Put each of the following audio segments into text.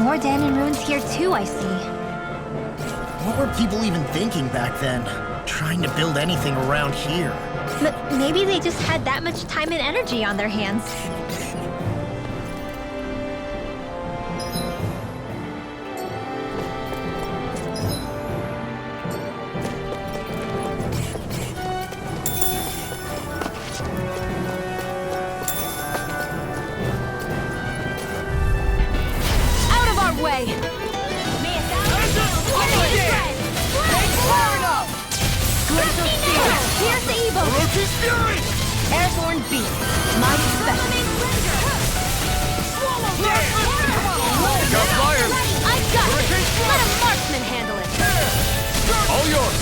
More Danon runes here too, I see. What were people even thinking back then? Trying to build anything around here. Maybe they just had that much time and energy on their hands. Out of our way! Here's the evil! Orochi's Fury! Airborne Beast, my specialty. Got fire! I got it! Let a marksman handle it! All yours!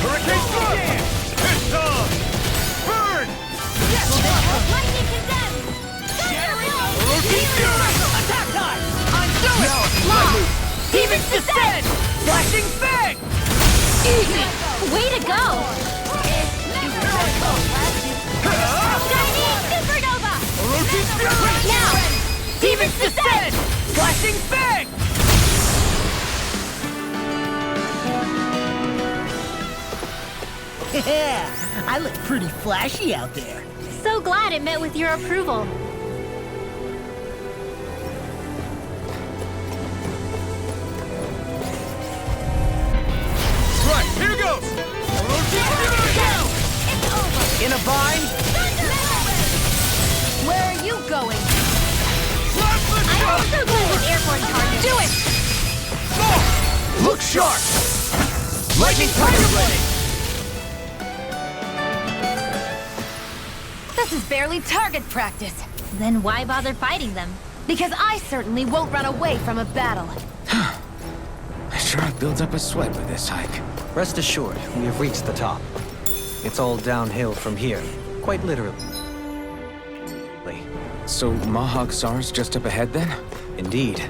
Hurricane Strike! Pistol! Burn! Lightning condemned! Orochi's Fury! Attack time! I'm doing Now it's Law! my move! Demon's Descent! Flashing Fang! Easy! Way to go! Chinese Supernova! Orochi's Fury! Now! Demon's Descent! Flashing Fang! Yeah, I look pretty flashy out there. So glad it met with your approval. Right, here goes! Orochi's Fury! In a bind? Where are you going? I'm also good with airborne targets. Do it! Look sharp! Lightning Tiger ready! This is barely target practice. Then why bother fighting them? Because I certainly won't run away from a battle. Sure builds up a sweat with this hike. Rest assured, we have reached the top. It's all downhill from here, quite literally. So Mahag Sar's just up ahead then? Indeed.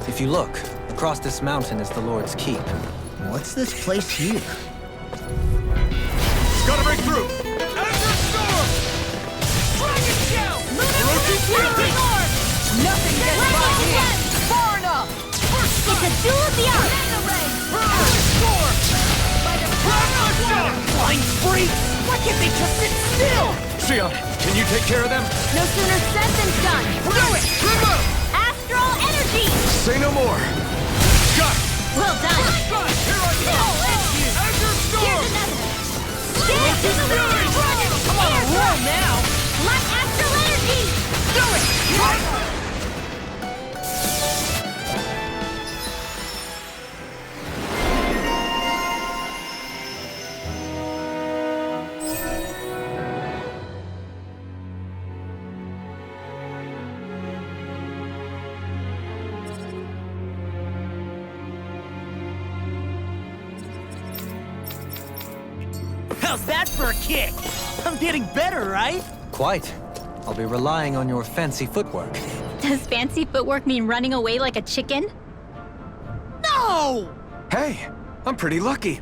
If you look, across this mountain is the Lord's Keep. What's this place here? Gotta break through! Azure Storm! Dragon Shell! Orochi's Fury! Nothing gets by here! Far enough! It's a duel of the arts! Flying spree! Why can't they just sit still? Xion, can you take care of them? No sooner said than done! Do it! Trim up! Astral energy! Say no more! Got it! Well done! Got it! Here I go! Azure Storm! Here's another! Dance in the wind! I'm on a roll now! Light astral energy! Do it! How's that for a kick? I'm getting better, right? Quite. I'll be relying on your fancy footwork. Does fancy footwork mean running away like a chicken? No! Hey, I'm pretty lucky.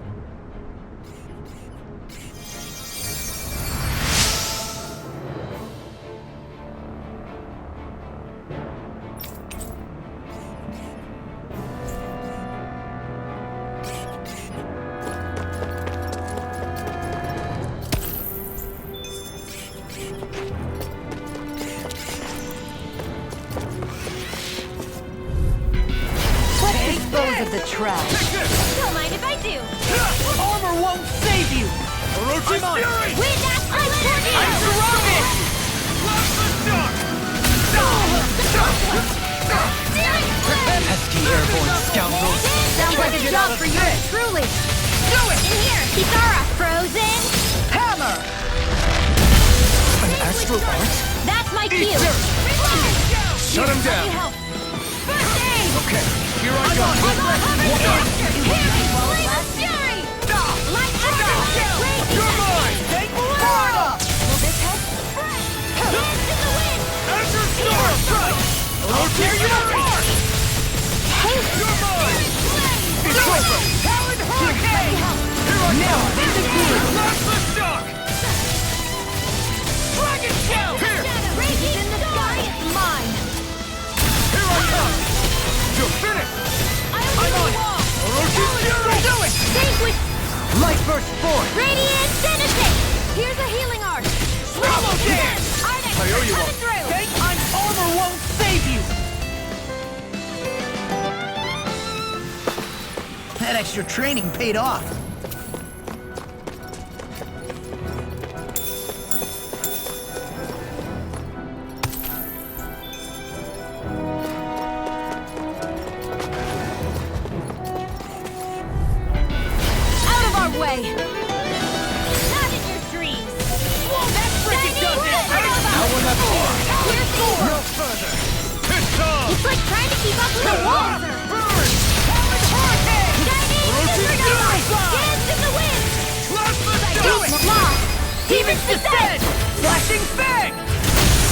Dispose of the trash. Don't mind if I do. Armor won't save you! Orochi's Fury! Wind astral energy! I'm surrounded! Pesky airborne scoundrels! Sounds like a job for you, truly. Do it! In here! Kitara, frozen! Hammer! An astral art? That's my cue! Shut him down! Help! Okay, here I go. You're mine! Florida! Will this help? Azure Storm! Orochi's Fury! You're mine! It's over! Talon Hurricane! Here I Now, go! this is good. Plasma Shock! Dragon Shell! Here! Raging in the sky! Mine! Here I come! Do it! Vanquish! Light burst forth! Radiant Genesis! Here's a healing art! Bravo dance! Ardex, I owe you coming one. through! Think on armor won't save you! That extra training paid off. Out of our way! Not in your dreams! Whoa, that freaking does it! Here's four! No further! It's on! It's like trying to keep up with the walls! Burn! Chinese supernova! Dance in the wind! Plasma Do shock! it! Lost! Demons descend! Flashing fang!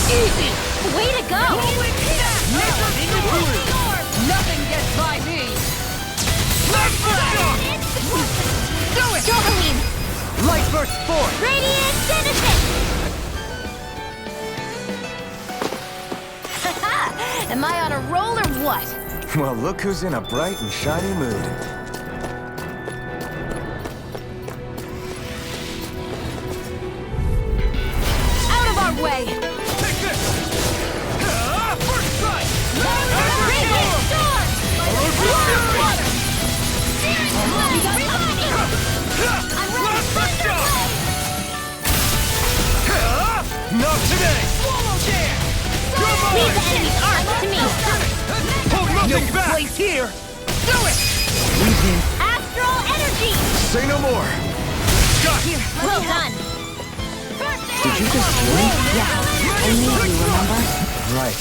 Easy! Way to go! Rolling snap! Orb! Nothing gets by me! Plasma shock! Do it! Dohaline! Light burst forth! Radiant Genesis! Am I on a roll or what? Well, look who's in a bright and shiny mood. Out of our way! Take this! First strike! Radiant Storm! Water! I'm running Plasma shock! Thunderblade! Not today! Swallow dance! Leave the enemy's arc to me! Hold nothing back! Place here! Do it! Astral Energy! Say no more! Well done! Did you just blink? I knew you, remember? Right.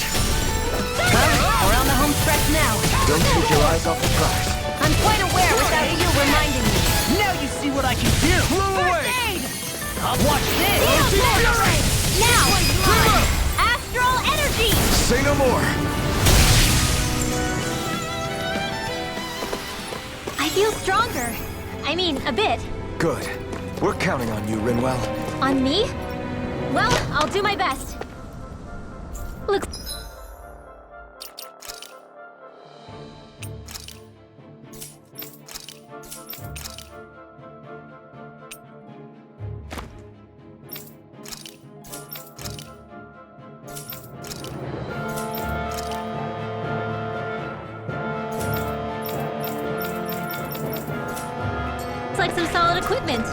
We're on the home stretch now. Don't take your eyes off the prize. I'm quite aware without you reminding me. Now you see what I can do! Blow away! Watch this! Now! Astral Energy! Say no more! I feel stronger. I mean, a bit. Good. We're counting on you, Rinwell. On me? Well, I'll do my best. Looks... like some solid equipment.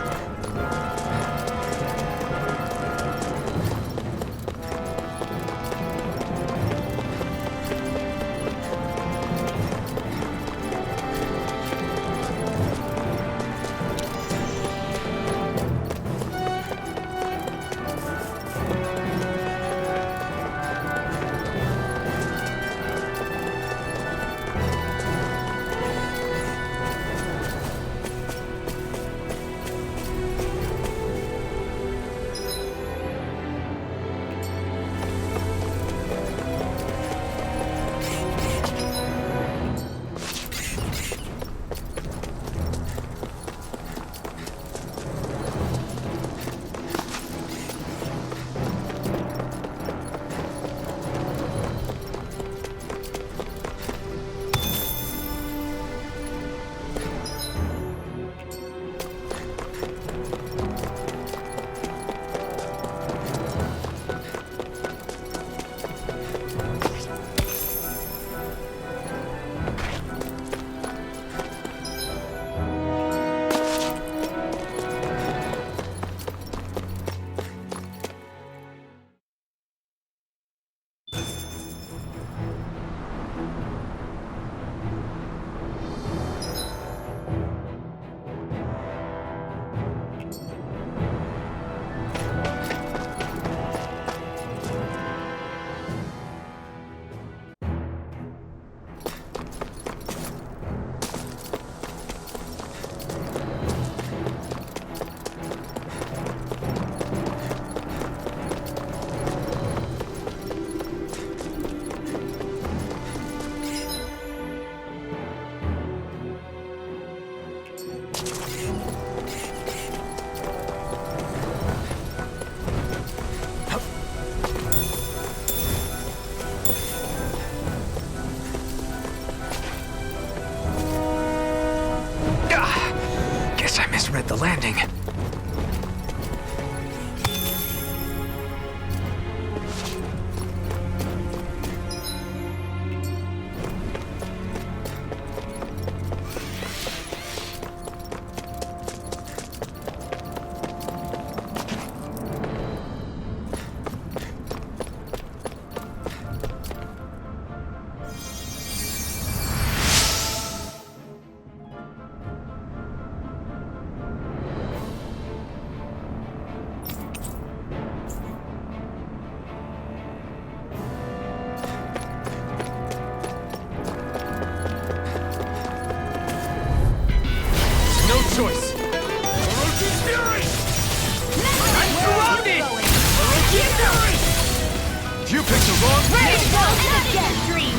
You picked the wrong Ready, team! go, again, dream!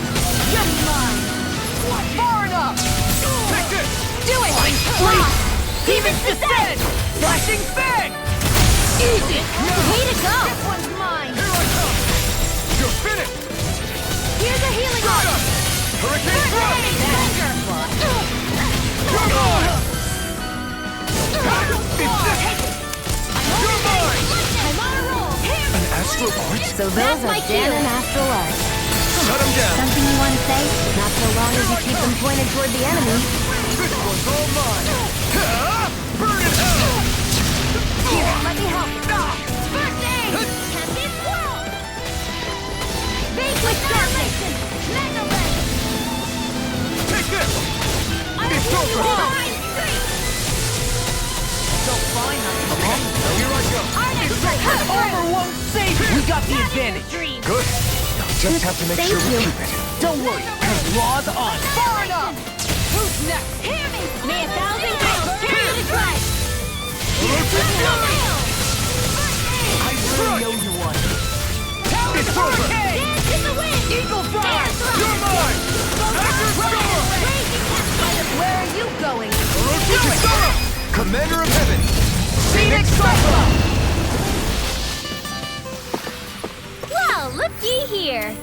You're mine! Far enough! Take this! Do it! Lost! Demon's Descent! Flashing Fang! Easy! Way to go! This one's mine! Here I come! You're finished! Here's a healing Straight ult! up! Hurricane Thrust! You're mine! You're mine! I'm on a roll! An astral art? So those are Dan and Astral Art. Shut him down! Something you want to say? Not so long as you keep them pointed toward the enemy. This one's all mine! Burn in hell! Here, let me help you. First aid! Tempest Whirl! Face with Annihilation! Mega Red! Take this! I'm It's healing over. wall! Here I go! Armor won't save you! We got the advantage! Good. Just have to make Thank sure we you. keep it. Don't worry, because Law's on! Far enough! Who's next? Hear me! May 1,000 girls carry you to drive! I really owe you one. It's over! Dance in the wind! Eagle Fire! You're mine! After Star! Where are you going? Orochi Star! Commander of Heaven! Phoenix Cyclone! Well, looky here!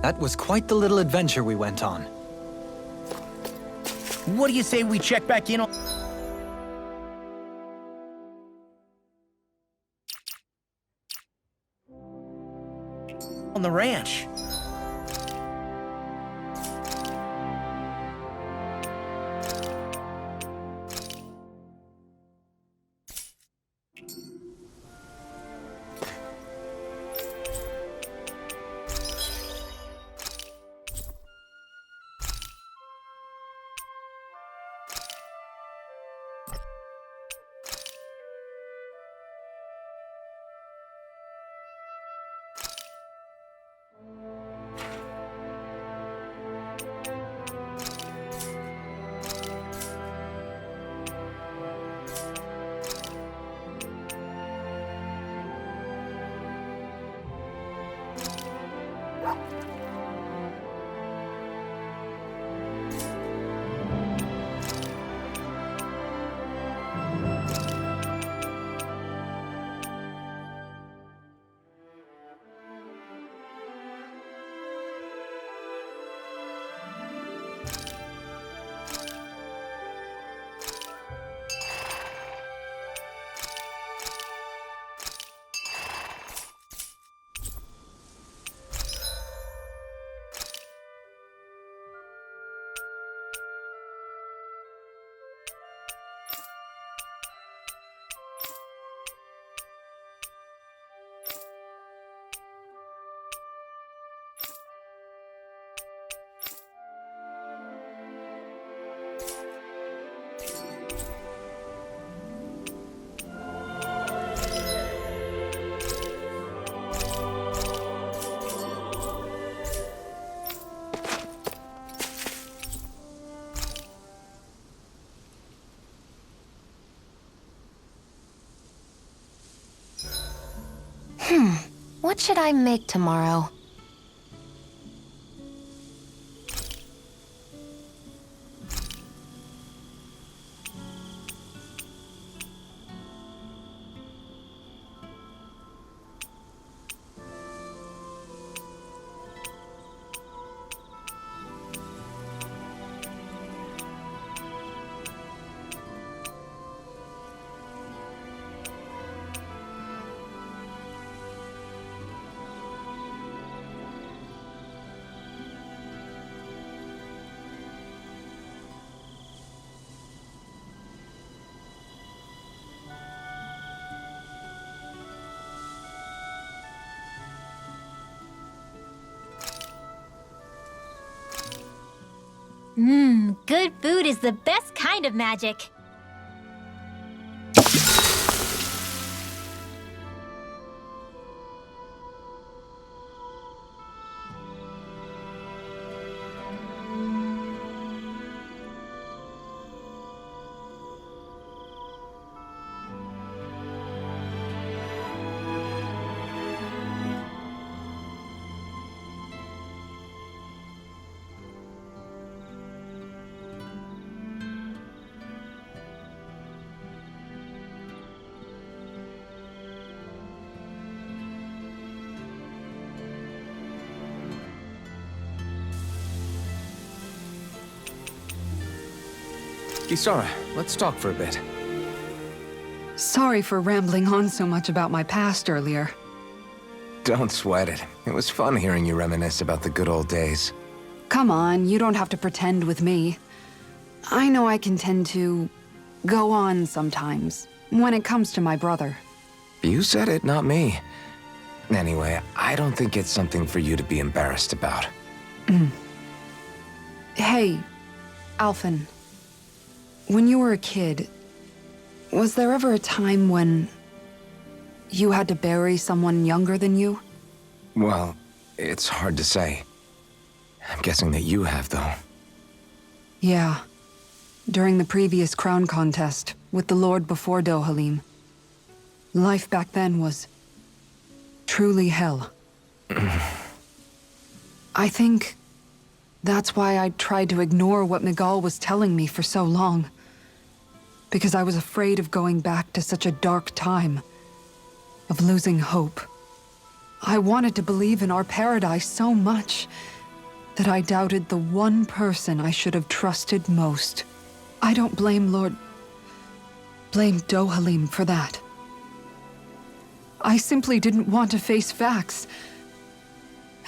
That was quite the little adventure we went on. What do you say we check back in on the ranch? What should I make tomorrow? Good food is the best kind of magic. Kisara, let's talk for a bit. Sorry for rambling on so much about my past earlier. Don't sweat it. It was fun hearing you reminisce about the good old days. Come on, you don't have to pretend with me. I know I can tend to go on sometimes when it comes to my brother. You said it, not me. Anyway, I don't think it's something for you to be embarrassed about. Hey, Alphen. When you were a kid, was there ever a time when you had to bury someone younger than you? Well, it's hard to say. I'm guessing that you have, though. Yeah. During the previous crown contest, with the Lord before Dohalim. Life back then was truly hell. I think that's why I tried to ignore what Miguel was telling me for so long. Because I was afraid of going back to such a dark time. Of losing hope. I wanted to believe in our paradise so much that I doubted the one person I should have trusted most. I don't blame blame Dohalim for that. I simply didn't want to face facts.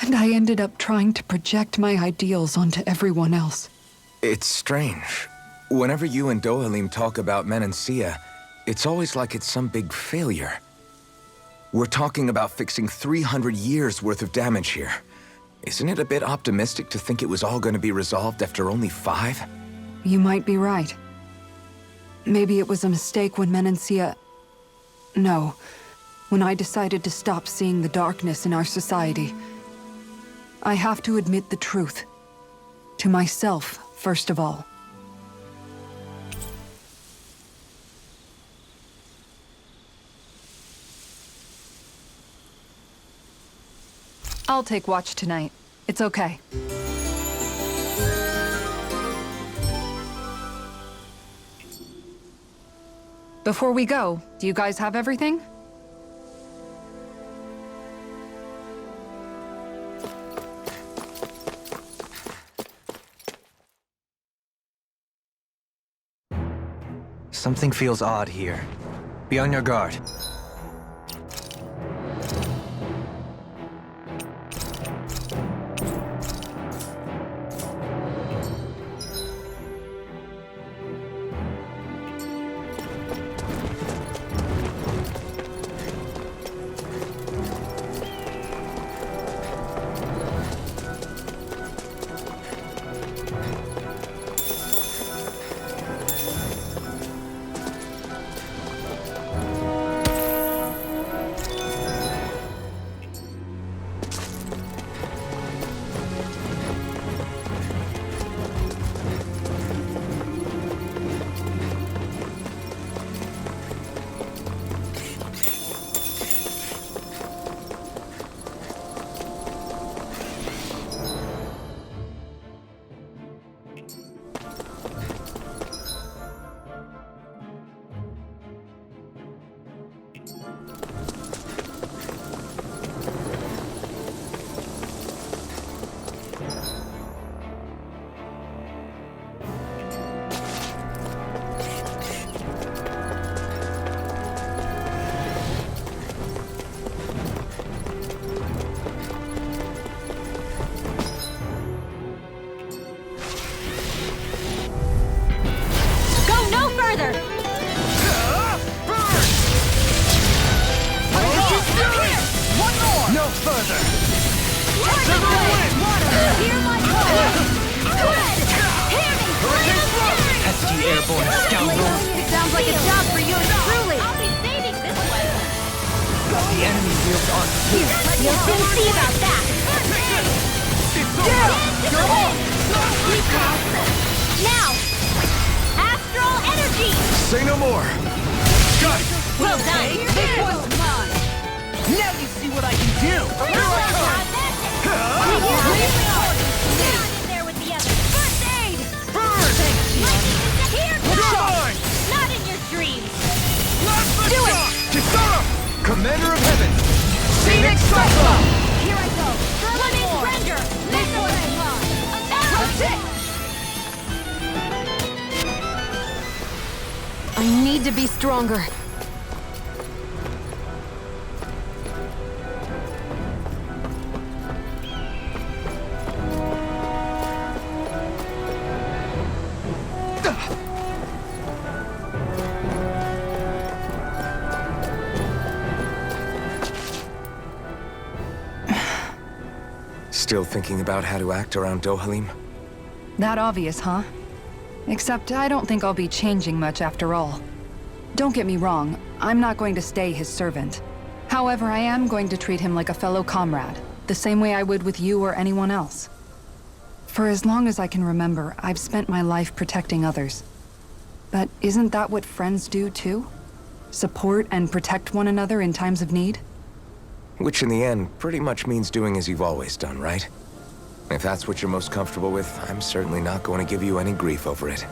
And I ended up trying to project my ideals onto everyone else. It's strange. Whenever you and Dohalim talk about Menancia, it's always like it's some big failure. We're talking about fixing 300 years worth of damage here. Isn't it a bit optimistic to think it was all going to be resolved after only 5? You might be right. Maybe it was a mistake when Menancia... No, when I decided to stop seeing the darkness in our society. I have to admit the truth. To myself, first of all. I'll take watch tonight. It's okay. Before we go, do you guys have everything? Something feels odd here. Be on your guard. Hear my call! Red! Heal! airborne scoundrel! It sounds like a job for you truly. I'll be saving this one. The enemy wields arms here! You'll soon see about that. You're on! Now, astral energy. Say no more! Got it! Well done. This one's mine! Now you see what I can do! Here I come. Get on in there with the others. First aid. Here You're comes. mine! Not in your dreams. Do it! Kisara! Commander of Heaven! Phoenix Cyclo! Here I go. Limit render. This one's mine. That's it. I need to be stronger. Still thinking about how to act around Dohalim? That obvious, huh? Except I don't think I'll be changing much after all. Don't get me wrong, I'm not going to stay his servant. However, I am going to treat him like a fellow comrade, the same way I would with you or anyone else. For as long as I can remember, I've spent my life protecting others. But isn't that what friends do too? Support and protect one another in times of need? Which in the end pretty much means doing as you've always done, right? If that's what you're most comfortable with, I'm certainly not going to give you any grief over it.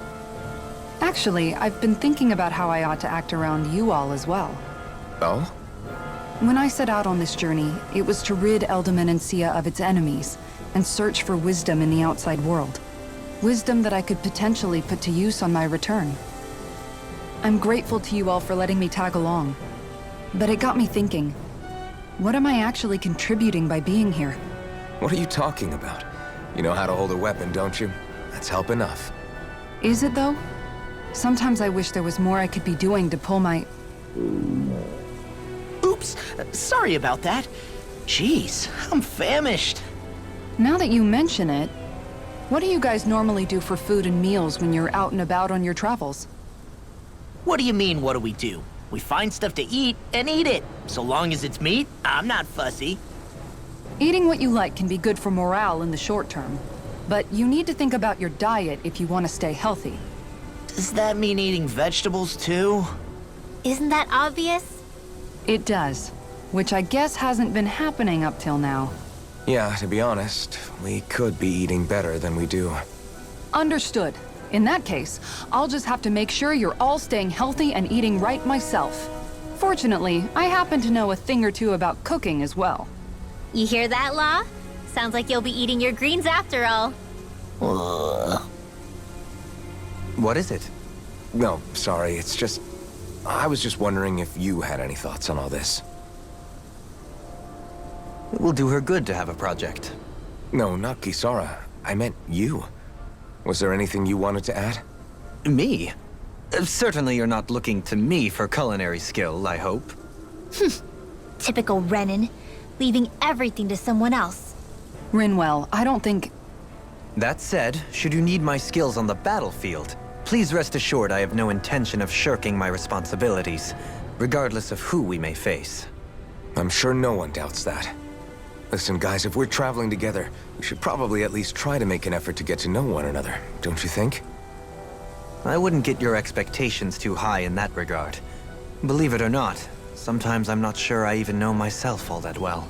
Actually, I've been thinking about how I ought to act around you all as well. Oh? When I set out on this journey, it was to rid Eldaman and Sia of its enemies, and search for wisdom in the outside world. Wisdom that I could potentially put to use on my return. I'm grateful to you all for letting me tag along. But it got me thinking, what am I actually contributing by being here? What are you talking about? You know how to hold a weapon, don't you? That's help enough. Is it though? Sometimes I wish there was more I could be doing to pull my... Oops, sorry about that. Jeez, I'm famished. Now that you mention it, what do you guys normally do for food and meals when you're out and about on your travels? What do you mean, what do we do? We find stuff to eat and eat it. So long as it's meat, I'm not fussy. Eating what you like can be good for morale in the short term, but you need to think about your diet if you want to stay healthy. Does that mean eating vegetables too? Isn't that obvious? It does, which I guess hasn't been happening up till now. Yeah, to be honest, we could be eating better than we do. Understood. In that case, I'll just have to make sure you're all staying healthy and eating right myself. Fortunately, I happen to know a thing or two about cooking as well. You hear that, Law? Sounds like you'll be eating your greens after all. What is it? No, sorry, it's just... I was just wondering if you had any thoughts on all this. It will do her good to have a project. No, not Kisara. I meant you. Was there anything you wanted to add? Me? Certainly you're not looking to me for culinary skill, I hope. Typical Renan, leaving everything to someone else. Rinwell, I don't think... That said, should you need my skills on the battlefield, please rest assured I have no intention of shirking my responsibilities, regardless of who we may face. I'm sure no one doubts that. Listen, guys, if we're traveling together, we should probably at least try to make an effort to get to know one another, don't you think? I wouldn't get your expectations too high in that regard. Believe it or not, sometimes I'm not sure I even know myself all that well.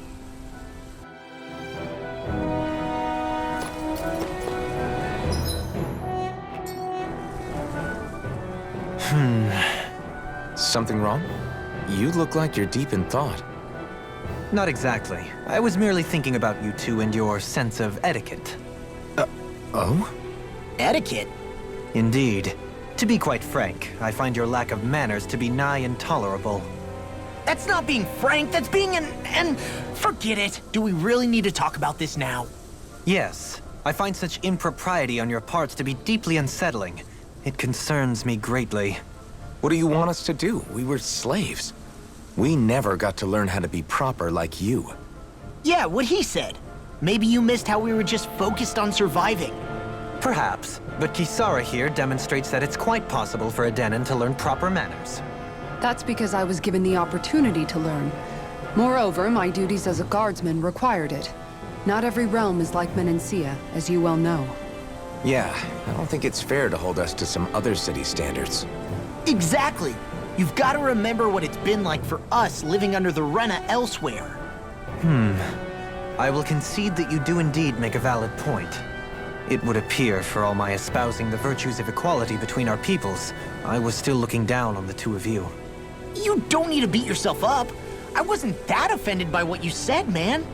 Something wrong? You look like you're deep in thought. Not exactly. I was merely thinking about you two and your sense of etiquette. Oh? Etiquette? Indeed. To be quite frank, I find your lack of manners to be nigh intolerable. That's not being frank, that's being and forget it. Do we really need to talk about this now? Yes, I find such impropriety on your parts to be deeply unsettling. It concerns me greatly. What do you want us to do? We were slaves. We never got to learn how to be proper like you. Yeah, what he said. Maybe you missed how we were just focused on surviving. Perhaps, but Kisara here demonstrates that it's quite possible for a Denon to learn proper manners. That's because I was given the opportunity to learn. Moreover, my duties as a guardsman required it. Not every realm is like Menancia, as you well know. Yeah, I don't think it's fair to hold us to some other city standards. Exactly. You've got to remember what it's been like for us living under the Rena elsewhere. I will concede that you do indeed make a valid point. It would appear, for all my espousing the virtues of equality between our peoples, I was still looking down on the two of you. You don't need to beat yourself up. I wasn't that offended by what you said, man.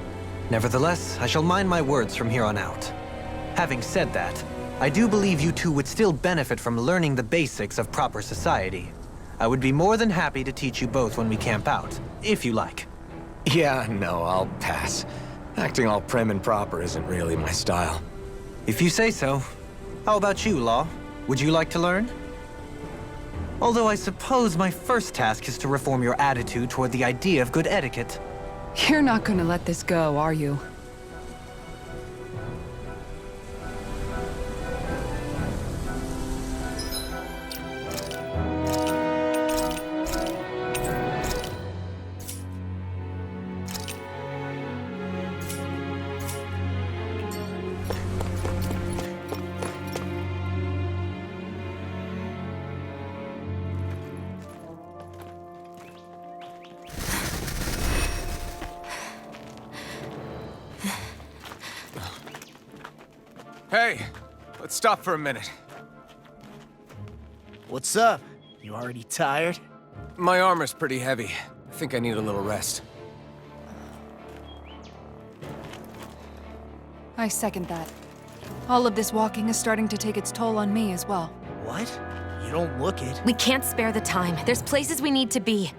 Nevertheless, I shall mind my words from here on out. Having said that, I do believe you two would still benefit from learning the basics of proper society. I would be more than happy to teach you both when we camp out, if you like. Yeah, no, I'll pass. Acting all prim and proper isn't really my style. If you say so. How about you, Law? Would you like to learn? Although I suppose my first task is to reform your attitude toward the idea of good etiquette. You're not gonna let this go, are you? Hey, let's stop for a minute. What's up? You already tired? My armor's pretty heavy. I think I need a little rest. I second that. All of this walking is starting to take its toll on me as well. What? You don't look it. We can't spare the time. There's places we need to be.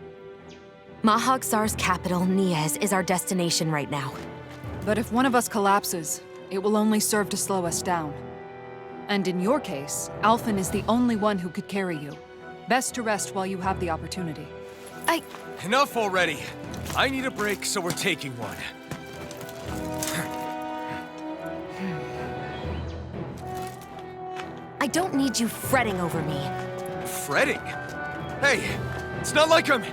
Mahag Sar's capital, Niez, is our destination right now. But if one of us collapses, it will only serve to slow us down. And in your case, Alphen is the only one who could carry you. Best to rest while you have the opportunity. Enough already. I need a break, so we're taking one. I don't need you fretting over me. Fretting? Hey, it's not like I'm...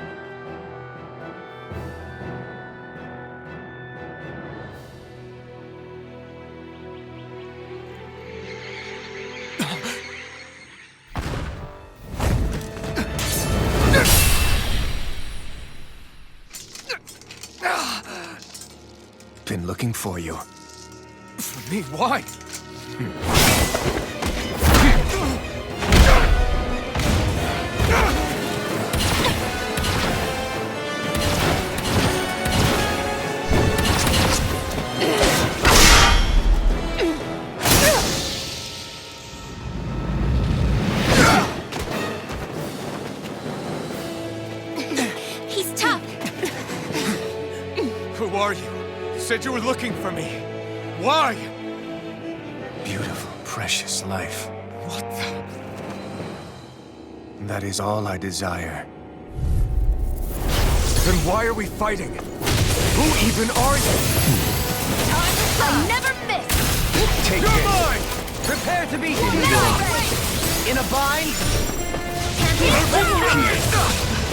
Been looking for you. For me, why? He's tough. Who are you? You said you were looking for me. Why? Beautiful, precious life. What the... That is all I desire. Then why are we fighting? Who even are you? I never miss. Take You're mine! Prepare to be in a bind.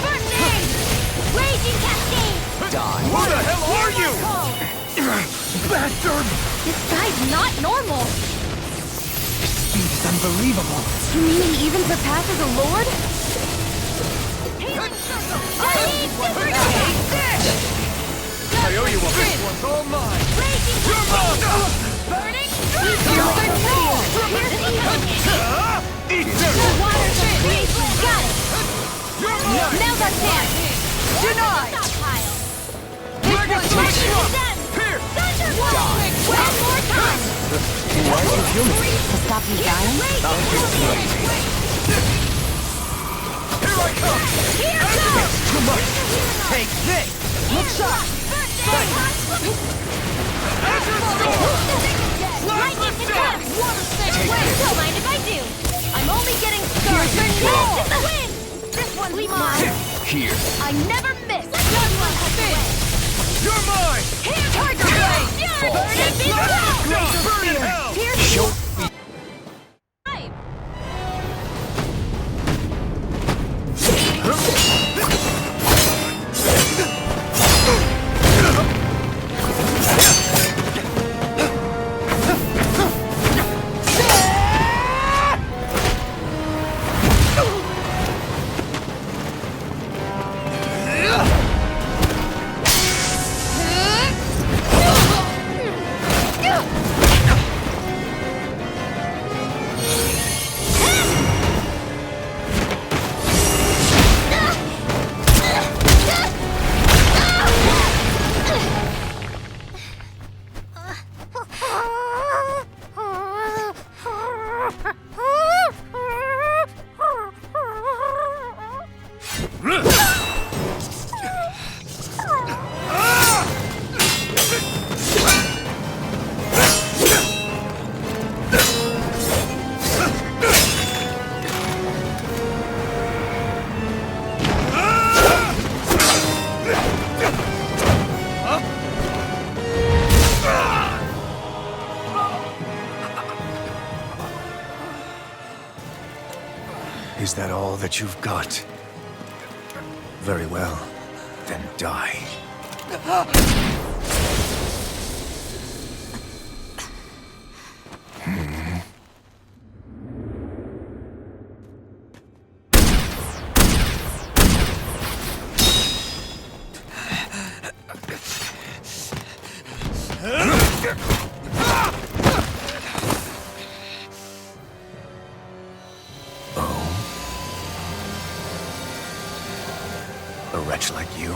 First aid! Raging Cascade! Who the hell are you? Bastard! This guy's not normal. Speed is unbelievable. You mean he even surpasses a lord? Healing circle! Super I owe you one. This one's all mine. Raging Cascade! Burning Eat The this! water's a breeze. Got it! You're mine! Now's our chance! Denied! Stockpile! Mega Strike! Them! Here! Thunderwall! One more time! Why are you human? To stop you dying? Here I come! Here goes! Too much! Take this! Look sharp! Azure Storm! Lightning to come! Don't mind if I do! I'm only getting started! Blast in the wind! This one's mine! Here. I never miss! Done one spin! You're mine! Here, Tiger Blade! Burn it below! Burn in hell! Here's Show that all that you've got? Very well. Then die. A wretch like you?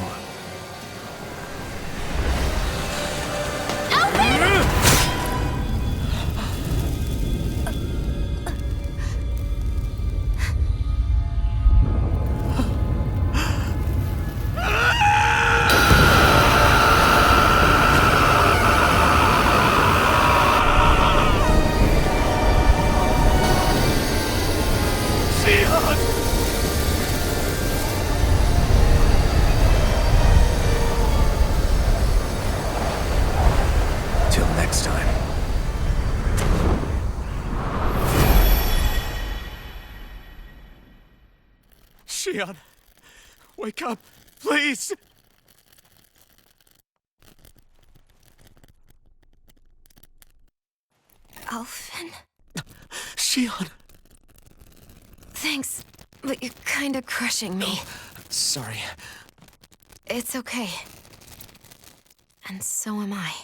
Till next time. Shion, wake up, please! Alphen? Shion! Thanks, but you're kinda crushing me. Sorry. It's okay. And so am I.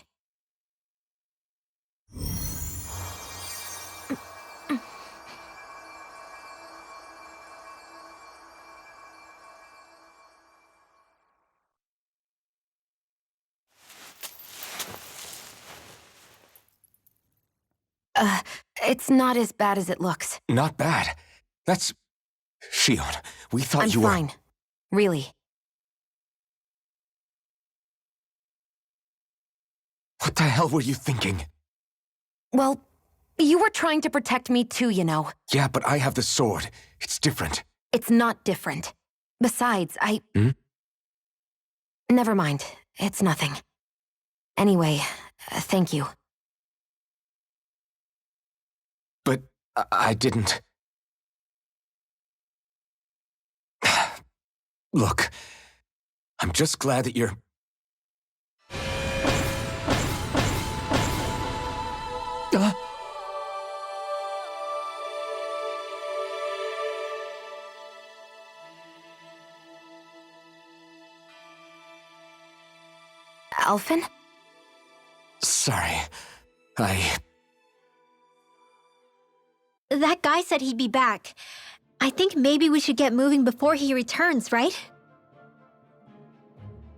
It's not as bad as it looks. Not bad. That's... Shion, we thought I'm you were... fine. Really. What the hell were you thinking? Well, you were trying to protect me too, you know. Yeah, but I have the sword. It's different. It's not different. Besides, Hmm? Never mind. It's nothing. Anyway, thank you. But I didn't... Look, I'm just glad that you're... Alphen? Sorry. That guy said he'd be back. I think maybe we should get moving before he returns, right?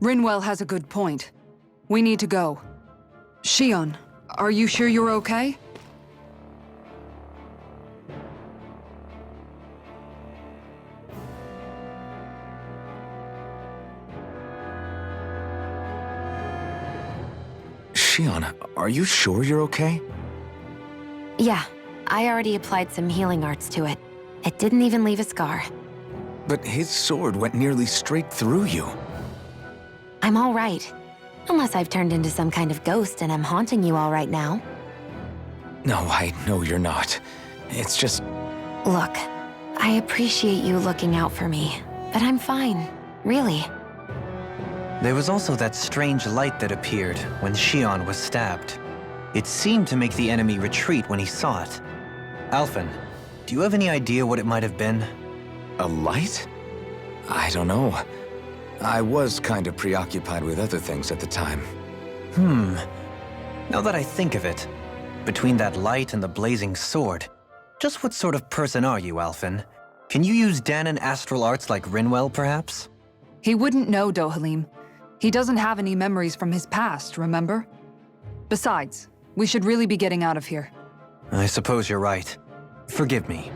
Rinwell has a good point. We need to go. Shion, are you sure you're okay? Shion, are you sure you're okay? Yeah, I already applied some healing arts to it. It didn't even leave a scar. But his sword went nearly straight through you. I'm all right. Unless I've turned into some kind of ghost and I'm haunting you all right now. No, I know you're not. It's just... Look, I appreciate you looking out for me, but I'm fine. Really. There was also that strange light that appeared when Shion was stabbed. It seemed to make the enemy retreat when he saw it. Alphen, do you have any idea what it might have been? A light? I don't know. I was kind of preoccupied with other things at the time. Now that I think of it, between that light and the blazing sword, just what sort of person are you, Alphen? Can you use Dahnan astral arts like Rinwell, perhaps? He wouldn't know, Dohalim. He doesn't have any memories from his past, remember? Besides, we should really be getting out of here. I suppose you're right. Forgive me.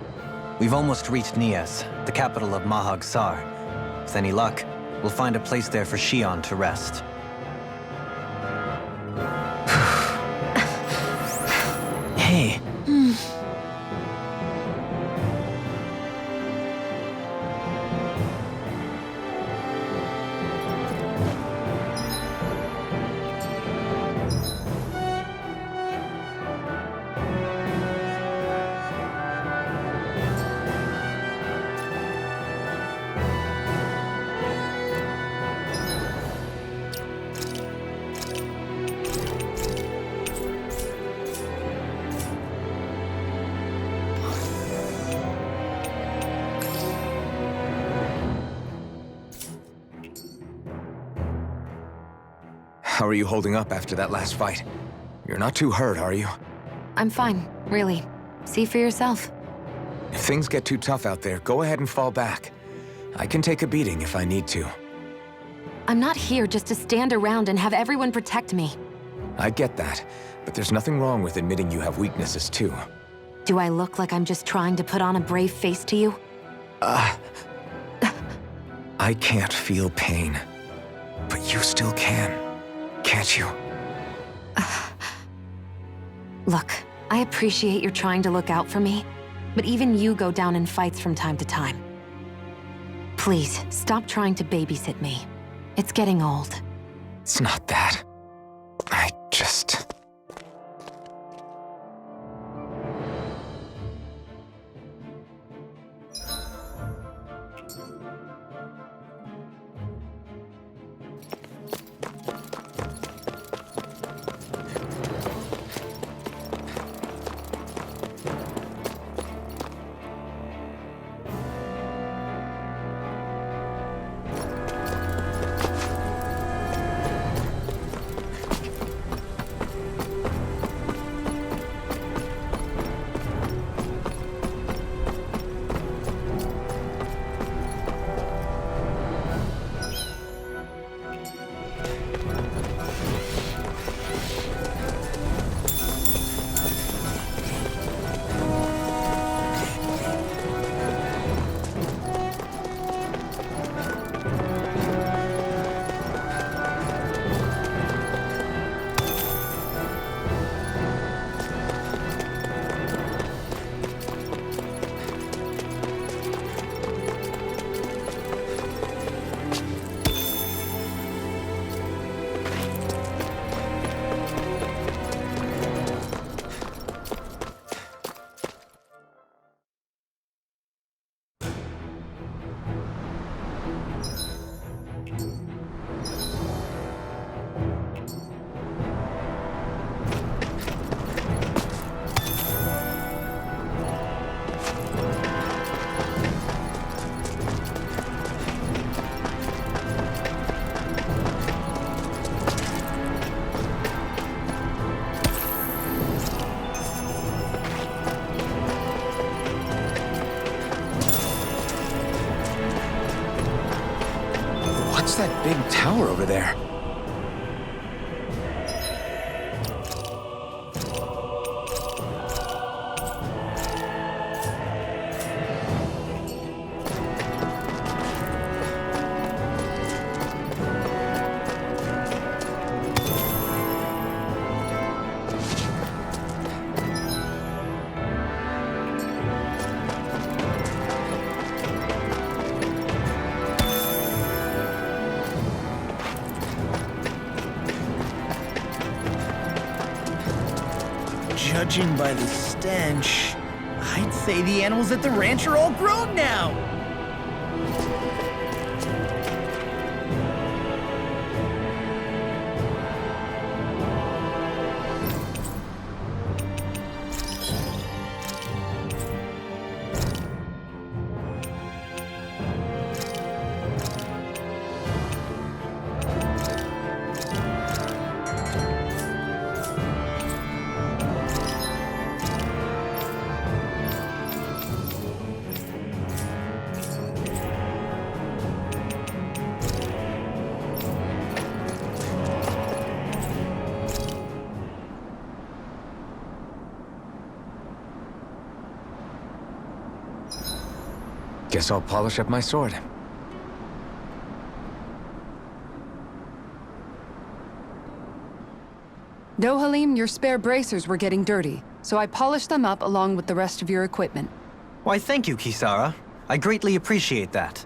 We've almost reached Nias, the capital of Mahag Sar. With any luck, we'll find a place there for Shion to rest. Hey. How are you holding up after that last fight? You're not too hurt, are you? I'm fine, really. See for yourself. If things get too tough out there, go ahead and fall back. I can take a beating if I need to. I'm not here just to stand around and have everyone protect me. I get that, but there's nothing wrong with admitting you have weaknesses too. Do I look like I'm just trying to put on a brave face to you? I can't feel pain. But you still can, can't you? Look, I appreciate you're trying to look out for me, but even you go down in fights from time to time. Please, stop trying to babysit me. It's getting old. It's not that. I just... What's that big tower over there? Judging by the stench, I'd say the animals at the ranch are all grown now. Guess I'll polish up my sword. Dohalim, your spare bracers were getting dirty, so I polished them up along with the rest of your equipment. Why, thank you, Kisara. I greatly appreciate that.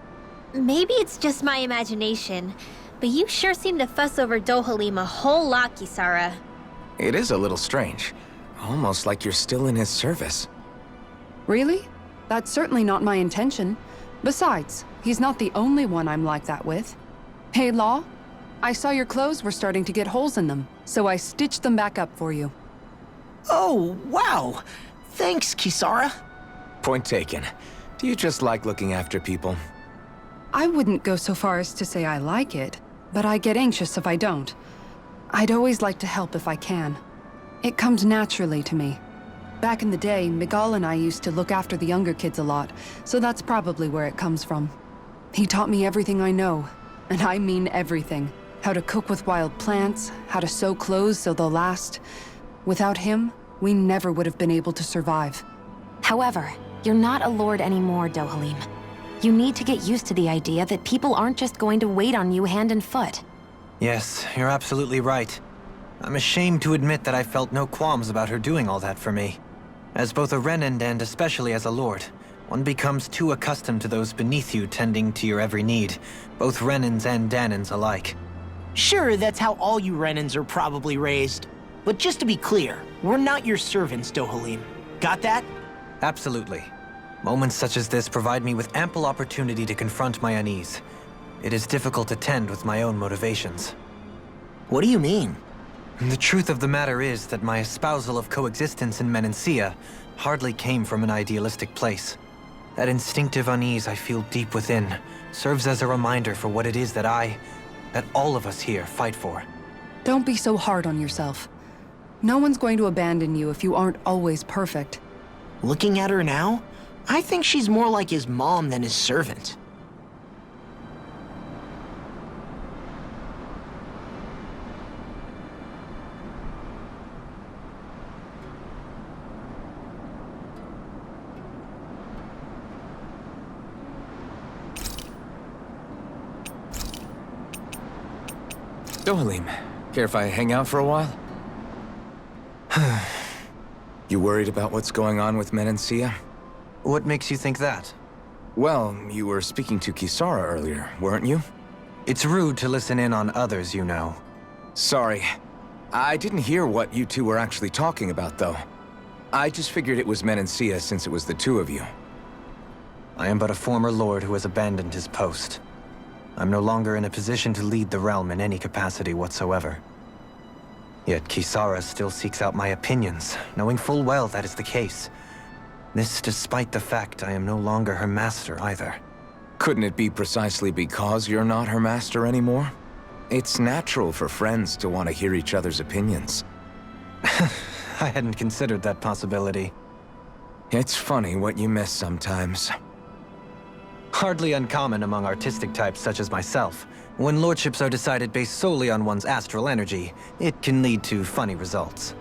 Maybe it's just my imagination, but you sure seem to fuss over Dohalim a whole lot, Kisara. It is a little strange. Almost like you're still in his service. Really? That's certainly not my intention. Besides, he's not the only one I'm like that with. Hey, Law, I saw your clothes were starting to get holes in them, so I stitched them back up for you. Oh, wow. Thanks, Kisara. Point taken. Do you just like looking after people? I wouldn't go so far as to say I like it, but I get anxious if I don't. I'd always like to help if I can. It comes naturally to me. Back in the day, Miguel and I used to look after the younger kids a lot, so that's probably where it comes from. He taught me everything I know, and I mean everything. How to cook with wild plants, how to sew clothes so they'll last. Without him, we never would have been able to survive. However, you're not a lord anymore, Dohalim. You need to get used to the idea that people aren't just going to wait on you hand and foot. Yes, you're absolutely right. I'm ashamed to admit that I felt no qualms about her doing all that for me. As both a Renan and especially as a lord, one becomes too accustomed to those beneath you tending to your every need, both Renans and Danans alike. Sure, that's how all you Renans are probably raised. But just to be clear, we're not your servants, Dohalim. Got that? Absolutely. Moments such as this provide me with ample opportunity to confront my unease. It is difficult to tend with my own motivations. What do you mean? The truth of the matter is that my espousal of coexistence in Menancia hardly came from an idealistic place. That instinctive unease I feel deep within serves as a reminder for what it is that all of us here fight for. Don't be so hard on yourself. No one's going to abandon you if you aren't always perfect. Looking at her now, I think she's more like his mom than his servant. Dohalim, care if I hang out for a while? You worried about what's going on with Menancia? What makes you think that? Well, you were speaking to Kisara earlier, weren't you? It's rude to listen in on others, you know. Sorry. I didn't hear what you two were actually talking about, though. I just figured it was Menancia since it was the two of you. I am but a former lord who has abandoned his post. I'm no longer in a position to lead the realm in any capacity whatsoever. Yet Kisara still seeks out my opinions, knowing full well that is the case. This despite the fact I am no longer her master either. Couldn't it be precisely because you're not her master anymore? It's natural for friends to want to hear each other's opinions. I hadn't considered that possibility. It's funny what you miss sometimes. Hardly uncommon among artistic types such as myself. When lordships are decided based solely on one's astral energy, it can lead to funny results.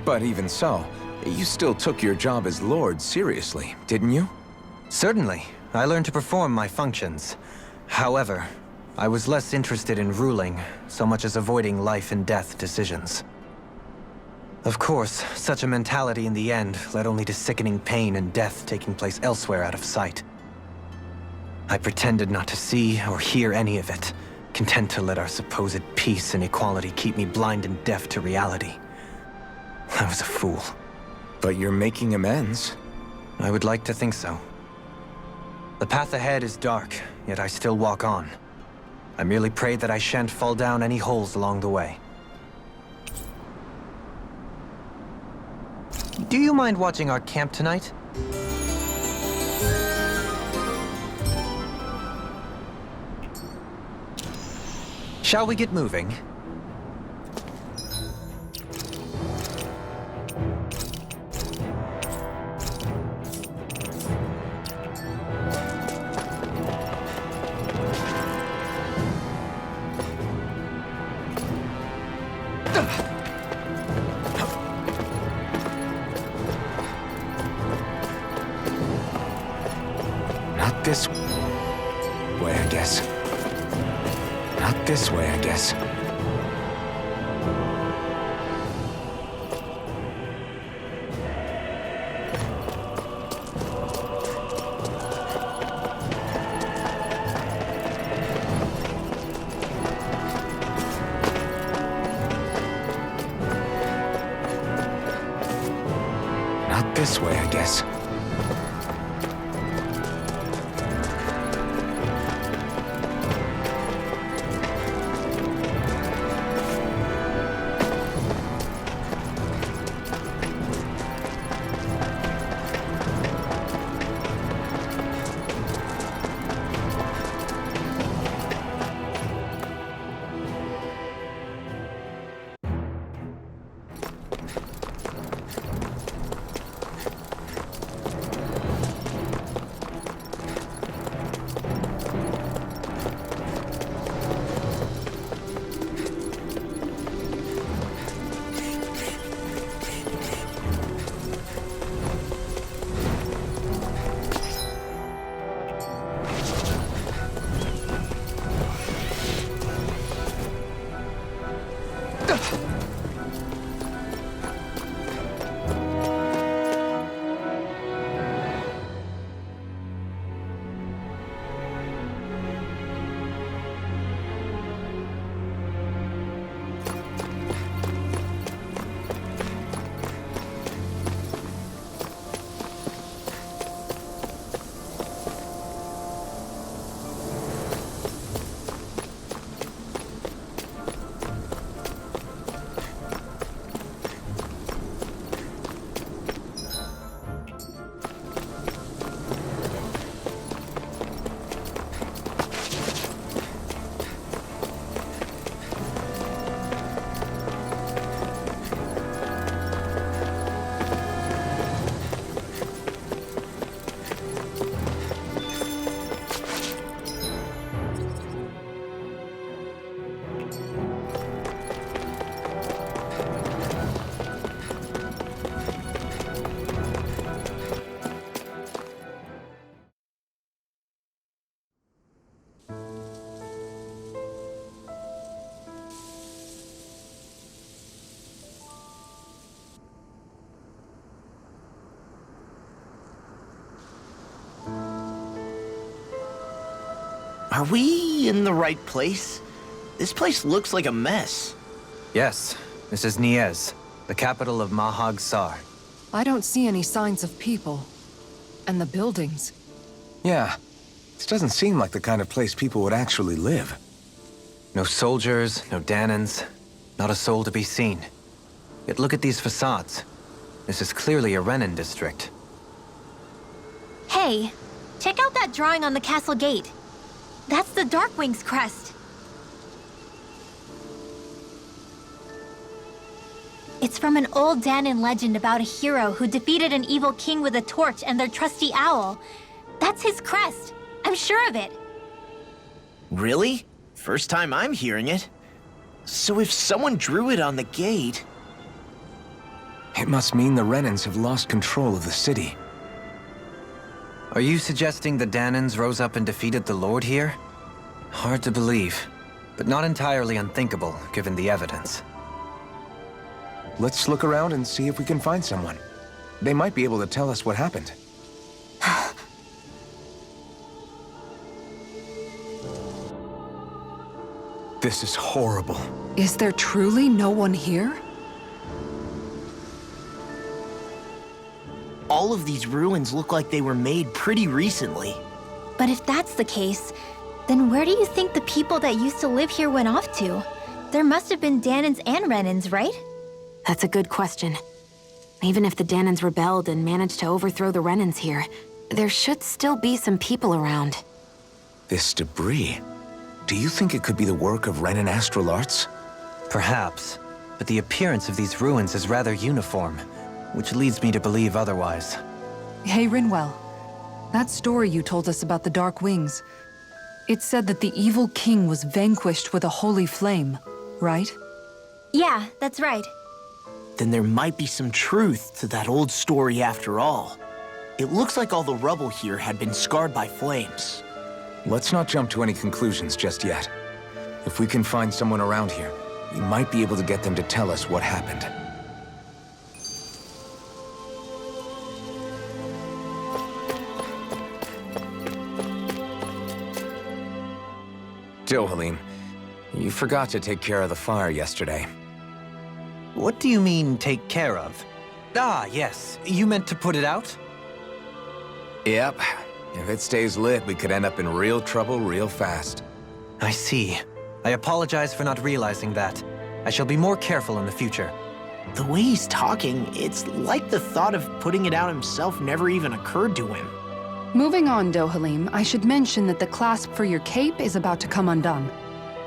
But even so, you still took your job as lord seriously, didn't you? Certainly. I learned to perform my functions. However, I was less interested in ruling, so much as avoiding life and death decisions. Of course, such a mentality in the end led only to sickening pain and death taking place elsewhere out of sight. I pretended not to see or hear any of it, content to let our supposed peace and equality keep me blind and deaf to reality. I was a fool. But you're making amends. I would like to think so. The path ahead is dark, yet I still walk on. I merely pray that I shan't fall down any holes along the way. Do you mind watching our camp tonight? Shall we get moving? Not this way, I guess. Not this way, I guess. Not this way, I guess. Are we in the right place? This place looks like a mess. Yes, this is Niez, the capital of Mahag Sar. I don't see any signs of people. And the buildings. Yeah, this doesn't seem like the kind of place people would actually live. No soldiers, no Danans, not a soul to be seen. Yet look at these facades. This is clearly a Renan district. Hey, check out that drawing on the castle gate. That's the Darkwing's crest. It's from an old Danan legend about a hero who defeated an evil king with a torch and their trusty owl. That's his crest. I'm sure of it. Really? First time I'm hearing it. So if someone drew it on the gate... It must mean the Renans have lost control of the city. Are you suggesting the Danans rose up and defeated the Lord here? Hard to believe, but not entirely unthinkable, given the evidence. Let's look around and see if we can find someone. They might be able to tell us what happened. This is horrible. Is there truly no one here? All of these ruins look like they were made pretty recently. But if that's the case, then where do you think the people that used to live here went off to? There must have been Danans and Renans, right? That's a good question. Even if the Danans rebelled and managed to overthrow the Renans here, there should still be some people around. This debris. Do you think it could be the work of Renan astral arts? Perhaps, but the appearance of these ruins is rather uniform, which leads me to believe otherwise. Hey, Rinwell. That story you told us about the Dark Wings. It said that the evil king was vanquished with a holy flame, right? Yeah, that's right. Then there might be some truth to that old story after all. It looks like all the rubble here had been scarred by flames. Let's not jump to any conclusions just yet. If we can find someone around here, we might be able to get them to tell us what happened. Dohalim, you forgot to take care of the fire yesterday. What do you mean, take care of? Ah, yes. You meant to put it out? Yep. If it stays lit, we could end up in real trouble real fast. I see. I apologize for not realizing that. I shall be more careful in the future. The way he's talking, it's like the thought of putting it out himself never even occurred to him. Moving on, Dohalim, I should mention that the clasp for your cape is about to come undone.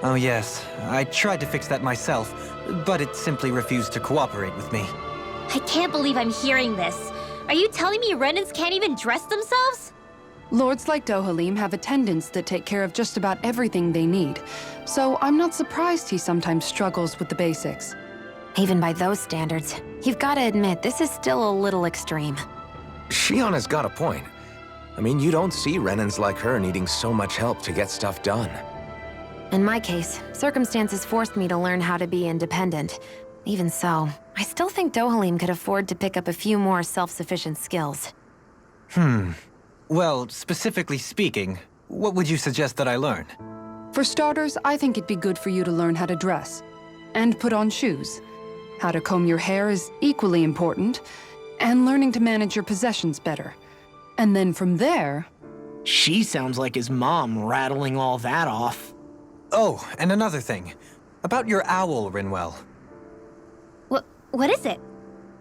Oh yes, I tried to fix that myself, but it simply refused to cooperate with me. I can't believe I'm hearing this. Are you telling me Renans can't even dress themselves? Lords like Dohalim have attendants that take care of just about everything they need, so I'm not surprised he sometimes struggles with the basics. Even by those standards, you've got to admit this is still a little extreme. Shionna's got a point. I mean, you don't see Renans like her needing so much help to get stuff done. In my case, circumstances forced me to learn how to be independent. Even so, I still think Dohalim could afford to pick up a few more self-sufficient skills. Well, specifically speaking, what would you suggest that I learn? For starters, I think it'd be good for you to learn how to dress. And put on shoes. How to comb your hair is equally important. And learning to manage your possessions better. And then from there... She sounds like his mom rattling all that off. Oh, and another thing. About your owl, Rinwell. What is it?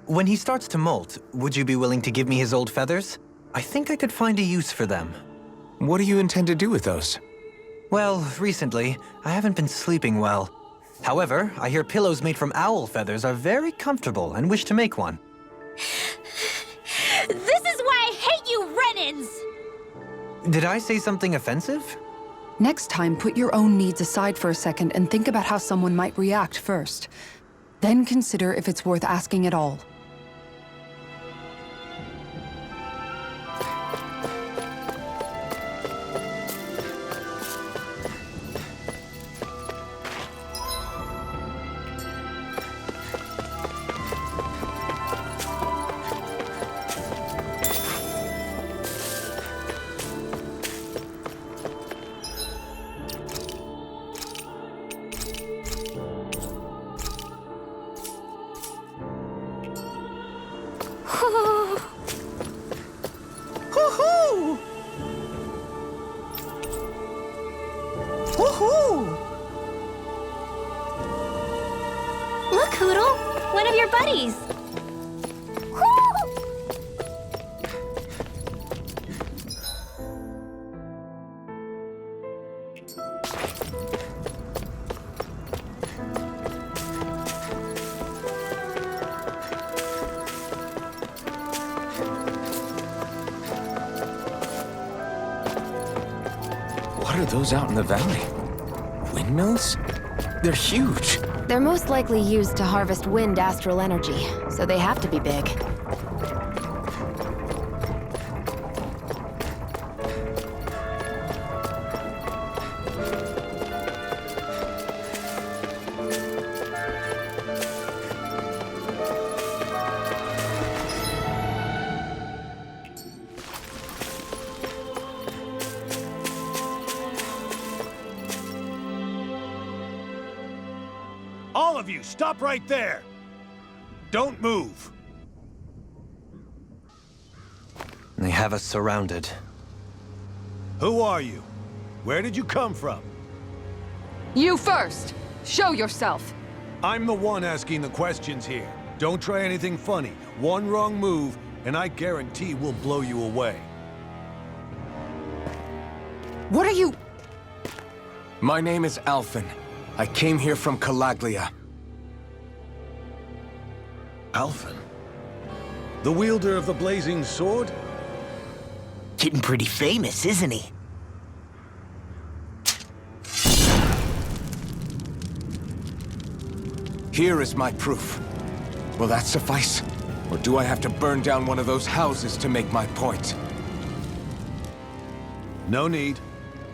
When he starts to molt, would you be willing to give me his old feathers? I think I could find a use for them. What do you intend to do with those? Well, recently, I haven't been sleeping well. However, I hear pillows made from owl feathers are very comfortable and wish to make one. This is why I hate you, Renans! Did I say something offensive? Next time, put your own needs aside for a second and think about how someone might react first. Then consider if it's worth asking at all. Woohoo! Look, Hootle! One of your buddies! What are those out in the valley? Windmills? They're huge. They're most likely used to harvest wind astral energy, so they have to be big. All of you, stop right there! Don't move! They have us surrounded. Who are you? Where did you come from? You first! Show yourself! I'm the one asking the questions here. Don't try anything funny. One wrong move, and I guarantee we'll blow you away. What are you... My name is Alphen. I came here from Calaglia. Alphen? The wielder of the blazing sword? Getting pretty famous, isn't he? Here is my proof. Will that suffice? Or do I have to burn down one of those houses to make my point? No need.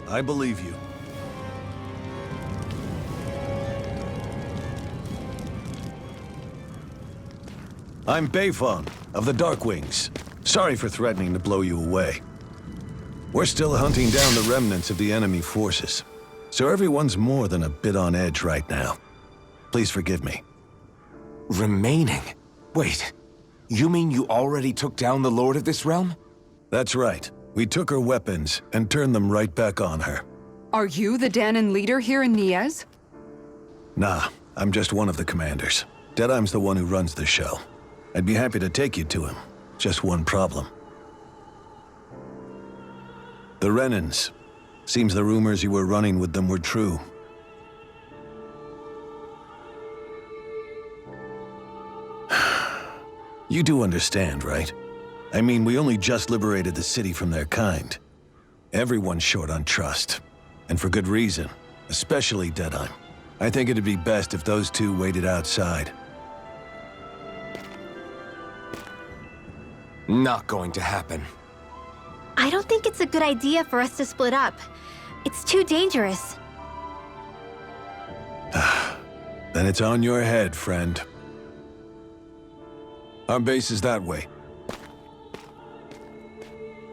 I believe you. I'm Beifong, of the Darkwings. Sorry for threatening to blow you away. We're still hunting down the remnants of the enemy forces, so everyone's more than a bit on edge right now. Please forgive me. Remaining? Wait, you mean you already took down the Lord of this realm? That's right. We took her weapons and turned them right back on her. Are you the Dahnan leader here in Niez? Nah, I'm just one of the commanders. Deadheim's the one who runs the show. I'd be happy to take you to him. Just one problem. The Renans. Seems the rumors you were running with them were true. You do understand, right? I mean, we only just liberated the city from their kind. Everyone's short on trust. And for good reason. Especially Deadheim. I think it'd be best if those two waited outside. Not going to happen. I don't think it's a good idea for us to split up. It's too dangerous. Then it's on your head, friend. Our base is that way.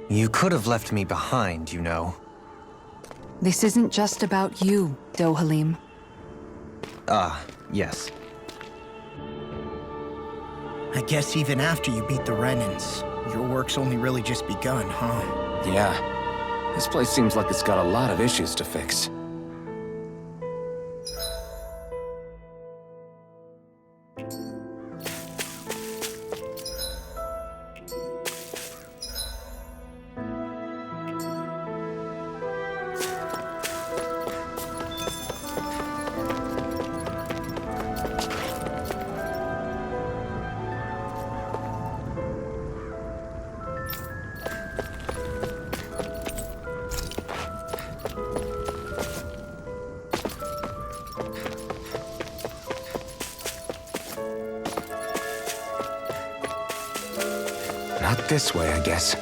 You could have left me behind, you know. This isn't just about you, Dohalim. Ah, yes. I guess even after you beat the Renans, your work's only really just begun, huh? Yeah. This place seems like it's got a lot of issues to fix. Not this way, I guess.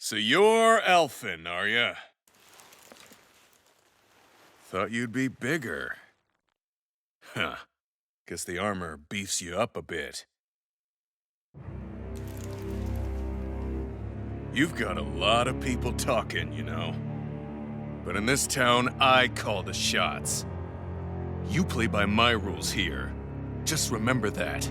So you're Elfin, are ya? Thought you'd be bigger. Huh. Guess the armor beefs you up a bit. You've got a lot of people talking, you know. But in this town, I call the shots. You play by my rules here. Just remember that.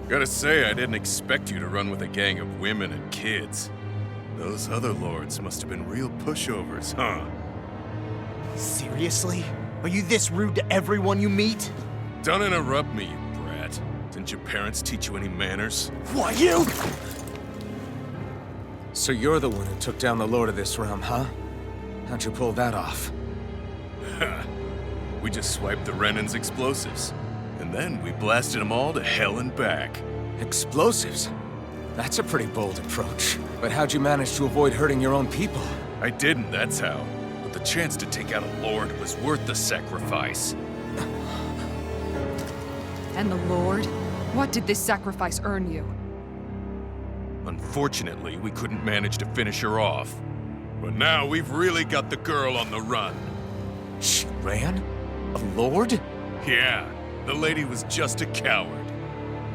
Gotta say, I didn't expect you to run with a gang of women and kids. Those other lords must have been real pushovers, huh? Seriously? Are you this rude to everyone you meet? Don't interrupt me, you brat. Didn't your parents teach you any manners? Why, you? So you're the one who took down the Lord of this realm, huh? How'd you pull that off? We just swiped the Renan's explosives. And then we blasted them all to hell and back. Explosives? That's a pretty bold approach. But how'd you manage to avoid hurting your own people? I didn't, that's how. But the chance to take out a lord was worth the sacrifice. And the Lord? What did this sacrifice earn you? Unfortunately, we couldn't manage to finish her off. But now we've really got the girl on the run. She ran? A lord? Yeah, the lady was just a coward.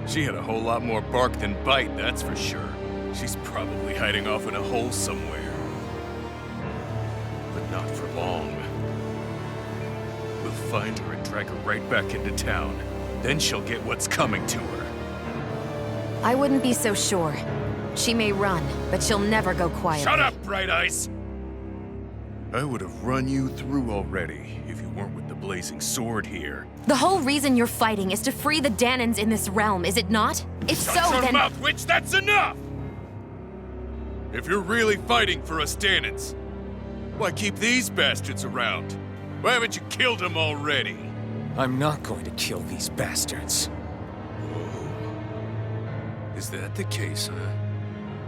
She had a whole lot more bark than bite, that's for sure. She's probably hiding off in a hole somewhere. But not for long. We'll find her and drag her right back into town. Then she'll get what's coming to her. I wouldn't be so sure. She may run, but she'll never go quietly. Shut up, Bright Eyes! I would have run you through already if you weren't with the blazing sword here. The whole reason you're fighting is to free the Danans in this realm, is it not? If Shut so, your then— mouth, witch! That's enough! If you're really fighting for us Danans, why keep these bastards around? Why haven't you killed them already? I'm not going to kill these bastards. Oh. Is that the case, huh?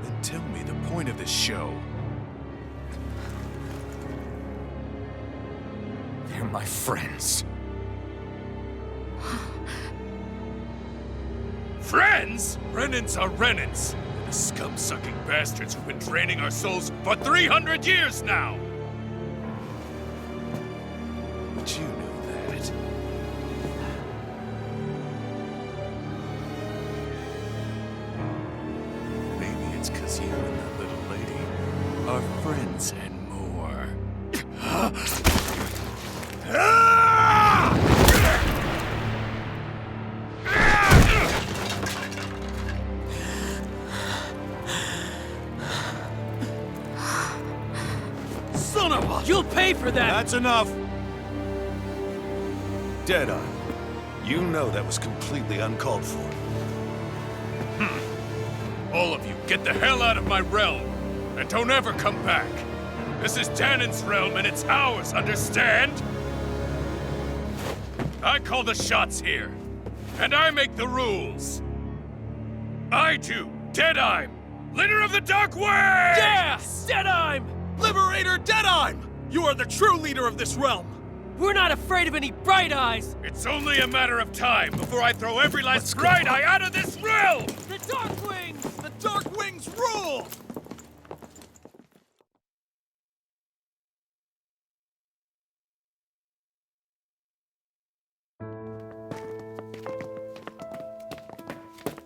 Then tell me the point of this show. They're my friends. Friends? Renans are Renans. The scum-sucking bastards who've been draining our souls for 300 years now! But you know that. Maybe it's 'cause you and that little lady are friends and more. Son of a... You'll pay for that! That's enough! Deadeye, you know that was completely uncalled for. All of you, get the hell out of my realm! And don't ever come back! This is Danan's realm and it's ours, understand? I call the shots here. And I make the rules. I do, Deadeye, leader of the Dark Wings! Yeah! Deadeye! Liberator Deadeye! You are the true leader of this realm! We're not afraid of any Bright Eyes! It's only a matter of time before I throw every last Bright Eye out of this realm! The Dark Wings! The Dark Wings rule!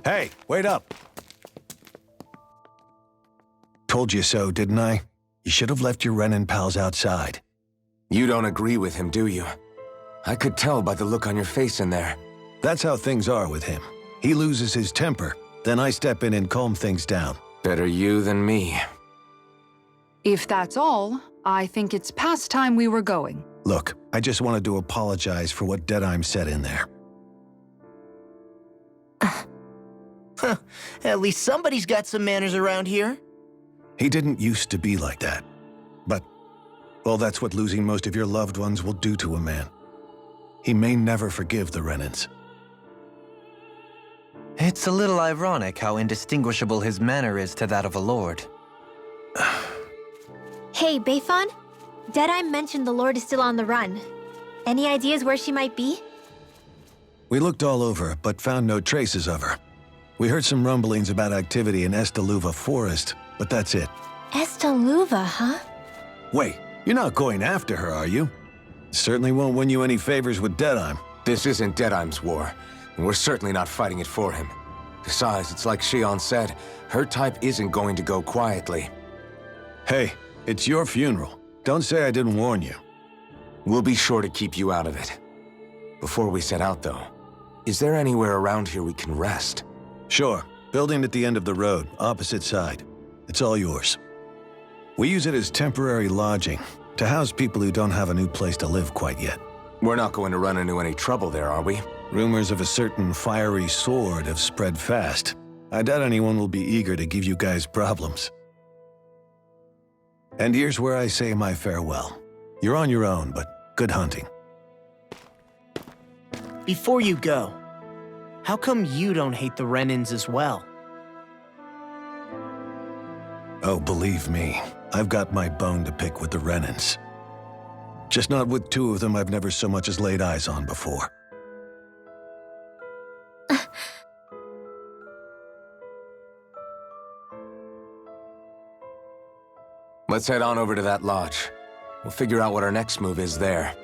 Hey, wait up! Told you so, didn't I? You should have left your Renan pals outside. You don't agree with him, do you? I could tell by the look on your face in there. That's how things are with him. He loses his temper, then I step in and calm things down. Better you than me. If that's all, I think it's past time we were going. Look, I just wanted to apologize for what Deadeye said in there. At least somebody's got some manners around here. He didn't used to be like that. But, well, that's what losing most of your loved ones will do to a man. He may never forgive the Renans. It's a little ironic how indistinguishable his manner is to that of a lord. Hey, Bayfon? Deadeye mentioned the Lord is still on the run. Any ideas where she might be? We looked all over, but found no traces of her. We heard some rumblings about activity in Estaluva Forest, but that's it. Estaluva, huh? Wait, you're not going after her, are you? Certainly won't win you any favors with Deadheim. This isn't Deadheim's war, and we're certainly not fighting it for him. Besides, it's like Shion said, her type isn't going to go quietly. Hey, it's your funeral. Don't say I didn't warn you. We'll be sure to keep you out of it. Before we set out, though, is there anywhere around here we can rest? Sure. Building at the end of the road, opposite side. It's all yours. We use it as temporary lodging, to house people who don't have a new place to live quite yet. We're not going to run into any trouble there, are we? Rumors of a certain fiery sword have spread fast. I doubt anyone will be eager to give you guys problems. And here's where I say my farewell. You're on your own, but good hunting. Before you go, how come you don't hate the Renins as well? Oh, believe me, I've got my bone to pick with the Renins. Just not with two of them I've never so much as laid eyes on before. Let's head on over to that lodge. We'll figure out what our next move is there.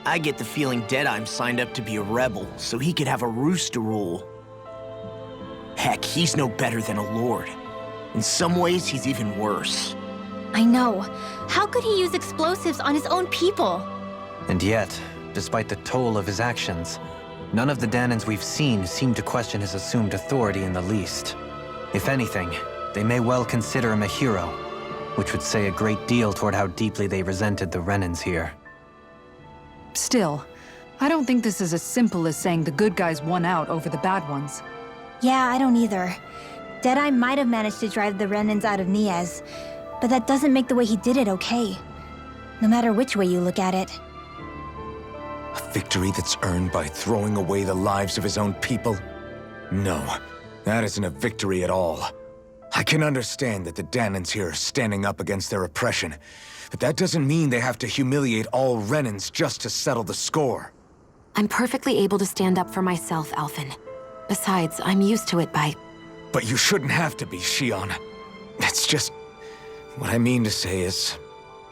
I get the feeling Deadheim signed up to be a rebel so he could have a roost to rule. Heck, he's no better than a lord. In some ways, he's even worse. I know. How could he use explosives on his own people? And yet, despite the toll of his actions, none of the Dahnans we've seen seem to question his assumed authority in the least. If anything, they may well consider him a hero, which would say a great deal toward how deeply they resented the Renins here. Still, I don't think this is as simple as saying the good guys won out over the bad ones. Yeah, I don't either. Deadeye might have managed to drive the Renins out of Niez, but that doesn't make the way he did it okay. No matter which way you look at it. A victory that's earned by throwing away the lives of his own people? No, that isn't a victory at all. I can understand that the Dahnans here are standing up against their oppression, but that doesn't mean they have to humiliate all Renins just to settle the score. I'm perfectly able to stand up for myself, Alphen. Besides, I'm used to it by... But you shouldn't have to be, Shion. That's just... What I mean to say is,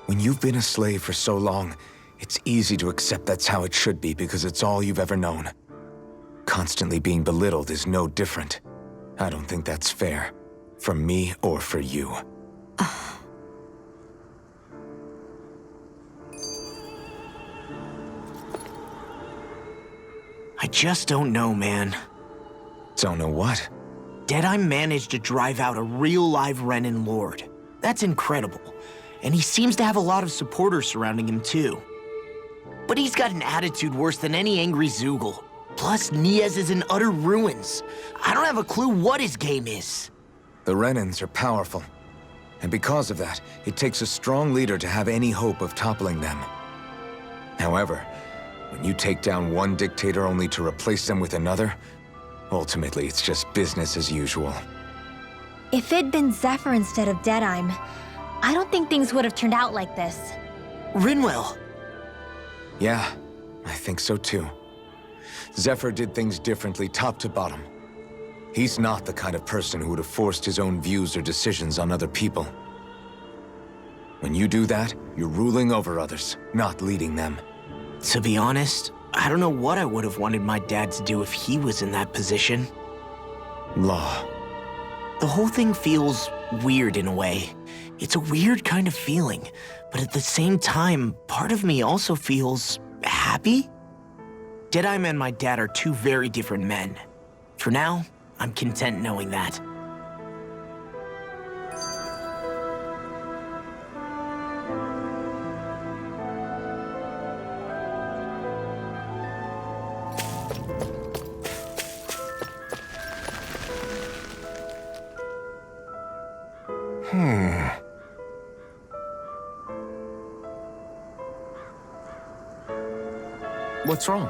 when you've been a slave for so long, it's easy to accept that's how it should be because it's all you've ever known. Constantly being belittled is no different. I don't think that's fair. For me or for you. I just don't know, man. Don't know what? Deadeye managed to drive out a real live Renin lord. That's incredible. And he seems to have a lot of supporters surrounding him too. But he's got an attitude worse than any angry Zoogle. Plus, Niez is in utter ruins. I don't have a clue what his game is. The Renins are powerful. And because of that, it takes a strong leader to have any hope of toppling them. However, when you take down one dictator only to replace them with another, ultimately it's just business as usual. If it'd been Zephyr instead of Deadeye, I don't think things would have turned out like this. Rinwell! Yeah, I think so too. Zephyr did things differently top to bottom. He's not the kind of person who would have forced his own views or decisions on other people. When you do that, you're ruling over others, not leading them. To be honest, I don't know what I would have wanted my dad to do if he was in that position. Law. The whole thing feels weird in a way. It's a weird kind of feeling, but at the same time, part of me also feels happy? Deadeye and my dad are two very different men. For now, I'm content knowing that. What's wrong?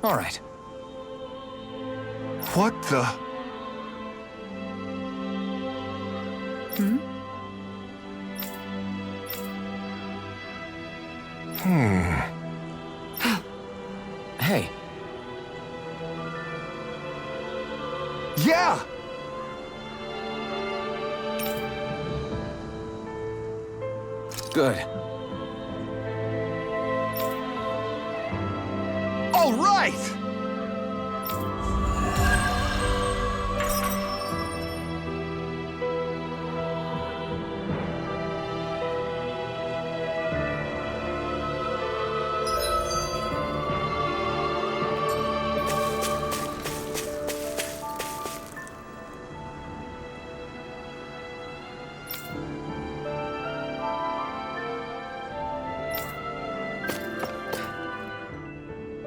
All right. What the? Hey. Yeah! Good. All right!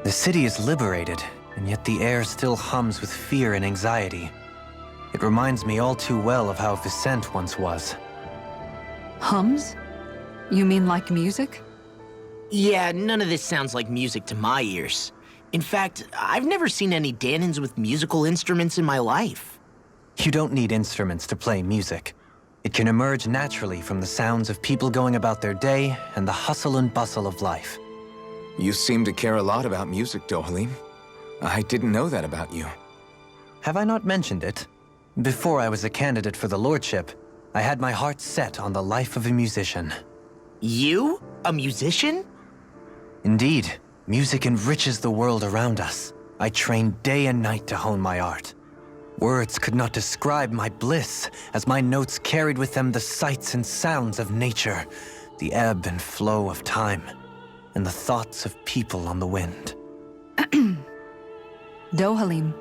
The city is liberated, and yet the air still hums with fear and anxiety. It reminds me all too well of how Vicente once was. Hums? You mean like music? Yeah, none of this sounds like music to my ears. In fact, I've never seen any Dahnans with musical instruments in my life. You don't need instruments to play music. It can emerge naturally from the sounds of people going about their day and the hustle and bustle of life. You seem to care a lot about music, Dohalim. I didn't know that about you. Have I not mentioned it? Before I was a candidate for the lordship, I had my heart set on the life of a musician. You? A musician? Indeed, music enriches the world around us. I trained day and night to hone my art. Words could not describe my bliss, as my notes carried with them the sights and sounds of nature, the ebb and flow of time, and the thoughts of people on the wind. Dohalim.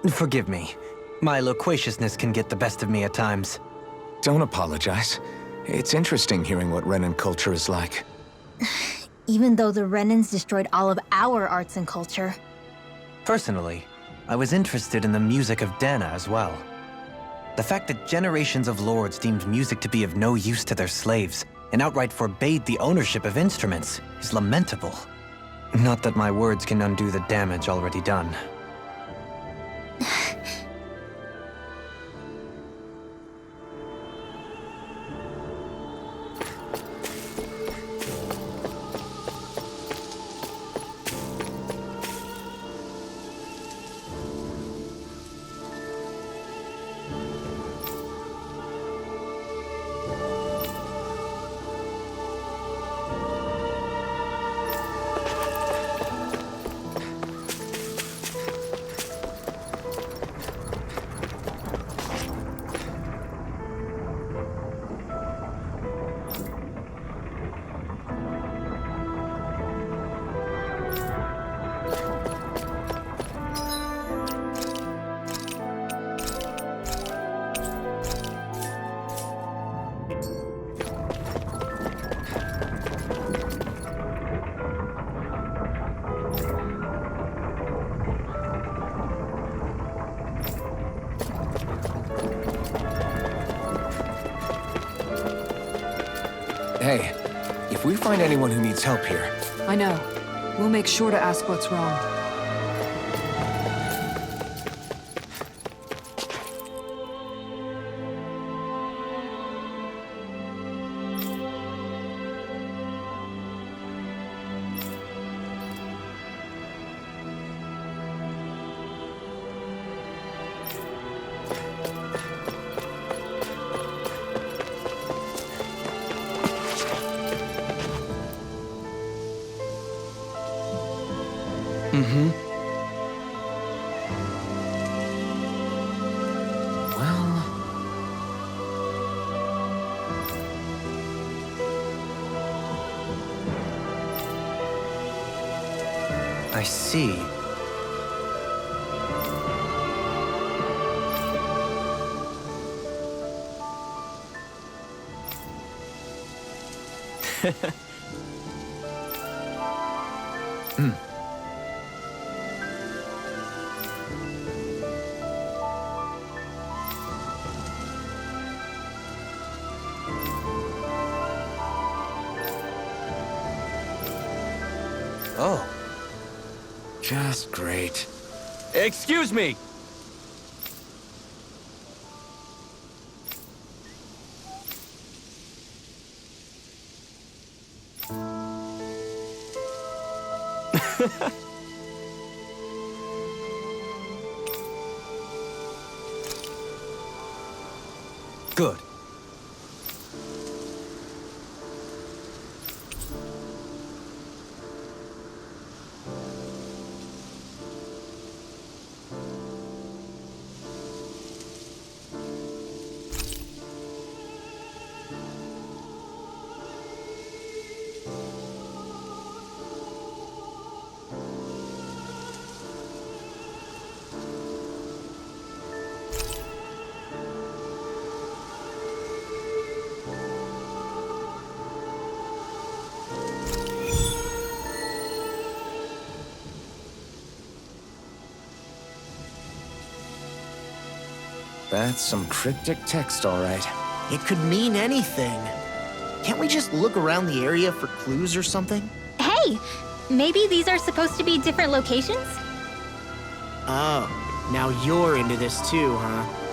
Forgive me. My loquaciousness can get the best of me at times. Don't apologize. It's interesting hearing what Renan culture is like. Even though the Renans destroyed all of our arts and culture. Personally, I was interested in the music of Dana as well. The fact that generations of lords deemed music to be of no use to their slaves and outright forbade the ownership of instruments is lamentable. Not that my words can undo the damage already done. Hey, if we find anyone who needs help here... I know. We'll make sure to ask what's wrong. Well... I see. Just great. Excuse me! Good. That's some cryptic text, all right. It could mean anything. Can't we just look around the area for clues or something? Hey! Maybe these are supposed to be different locations? Oh, now you're into this too, huh?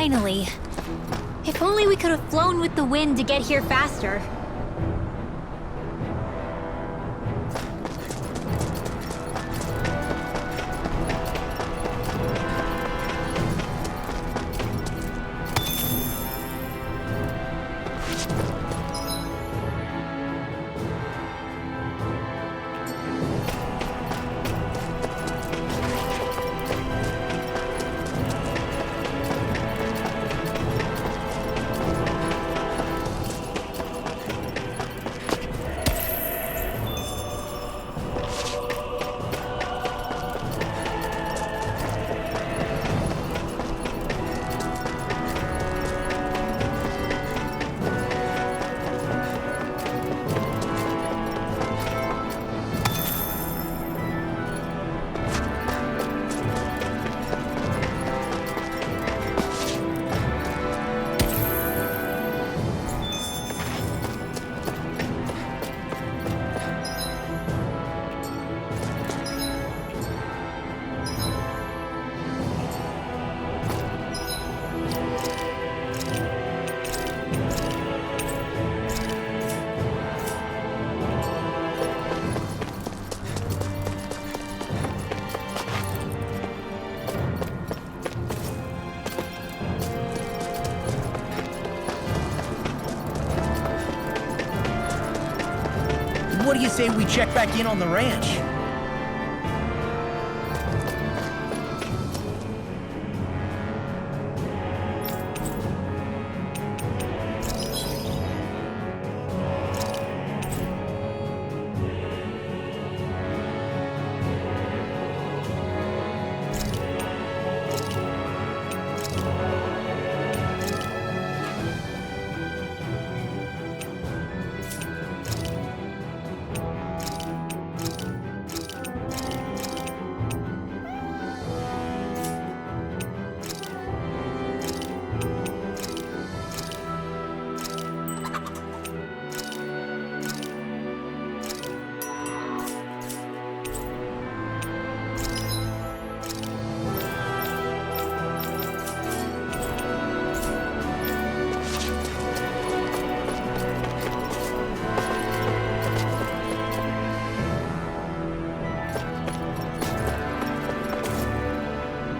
Finally. If only we could have flown with the wind to get here faster. what do you say we check back in on the ranch?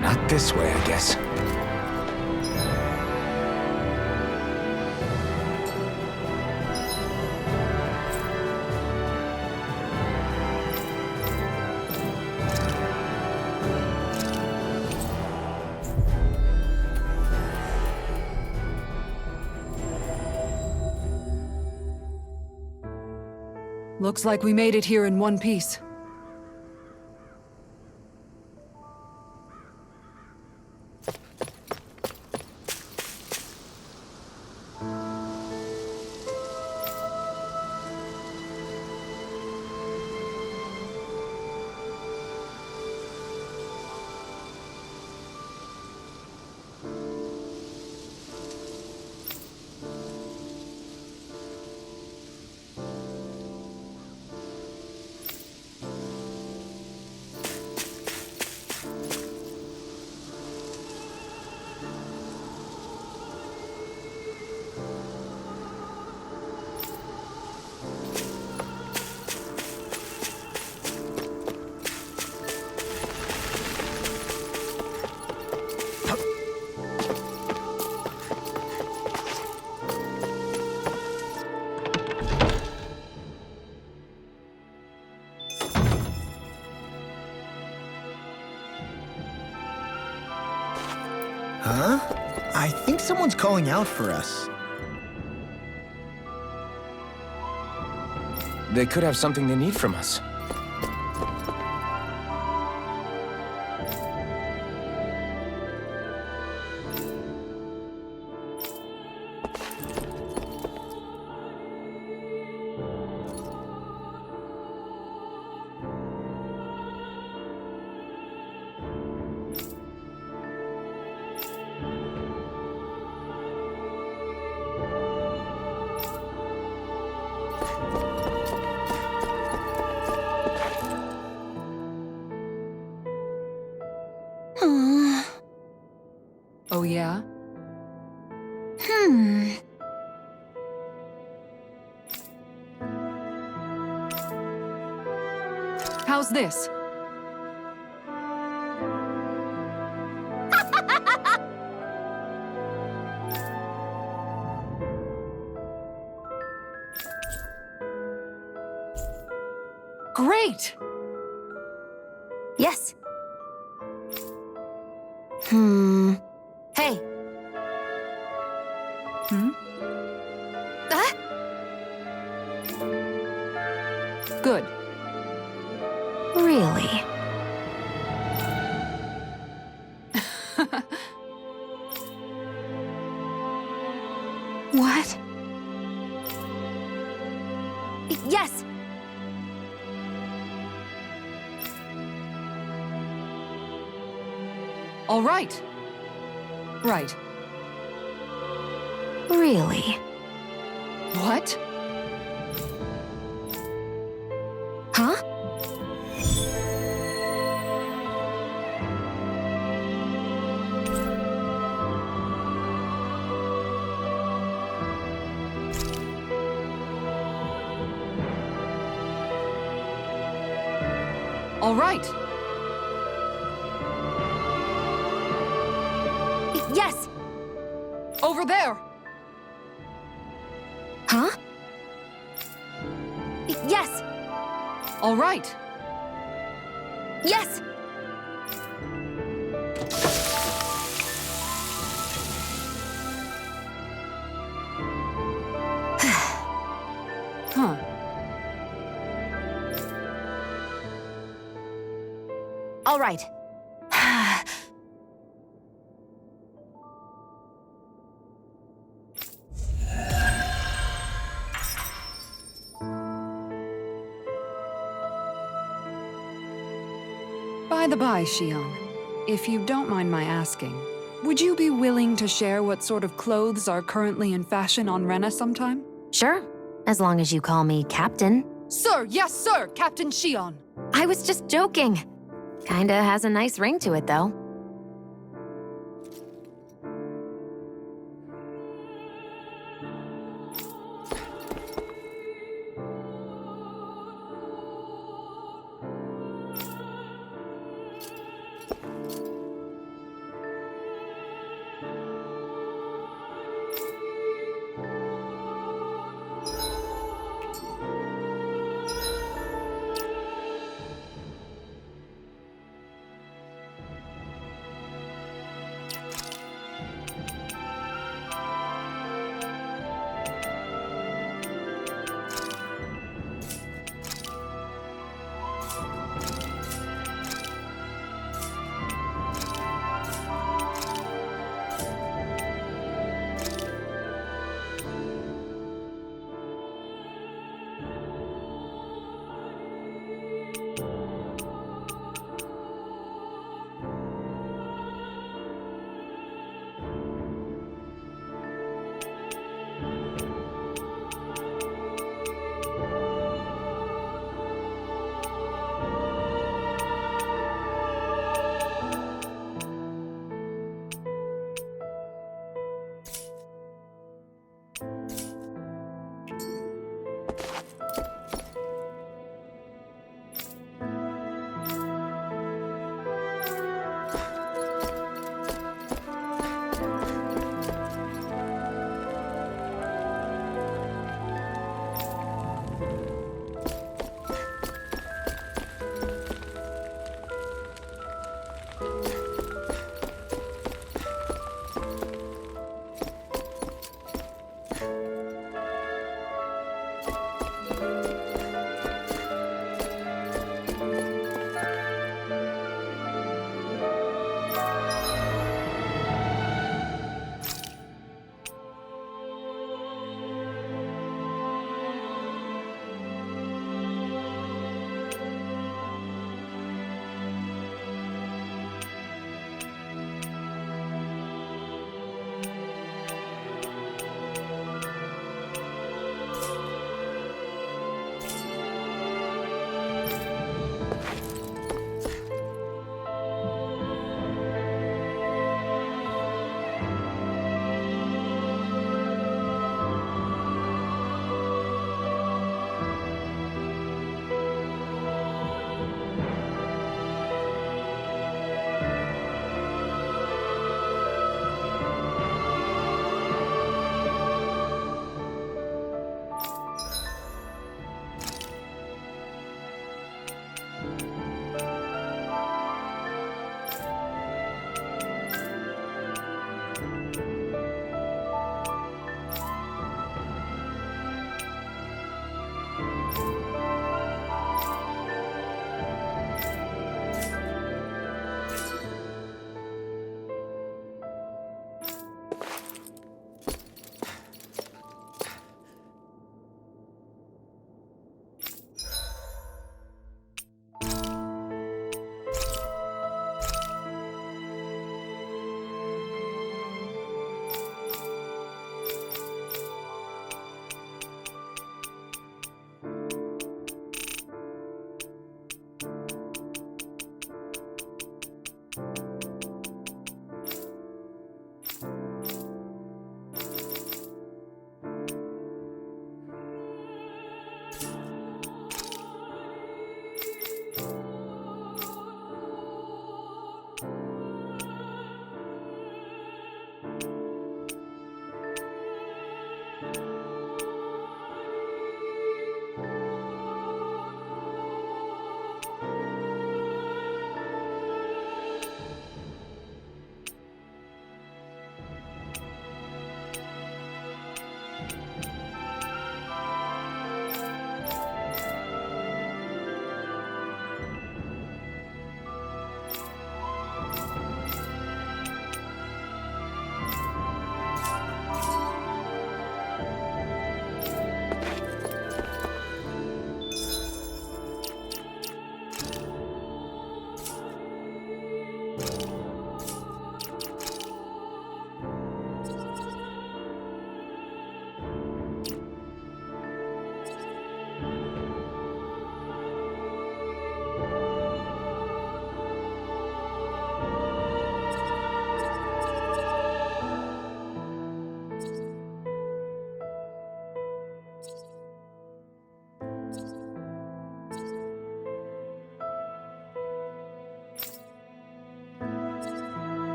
Not this way, I guess. Looks like we made it here in one piece. Huh? I think someone's calling out for us. They could have something they need from us. Oh, yeah? How's this? Great! Yes. Hey. Good. Really? What? Yes! All right. Right. Really? What? Huh? All right. Yes! Over there! Huh? Yes! All right. Yes! Huh. All right. By the by, Shion, if you don't mind my asking, would you be willing to share what sort of clothes are currently in fashion on Rena sometime? Sure, as long as you call me Captain. Sir, yes, sir, Captain Shion. I was just joking. Kinda has a nice ring to it, though.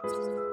Bye.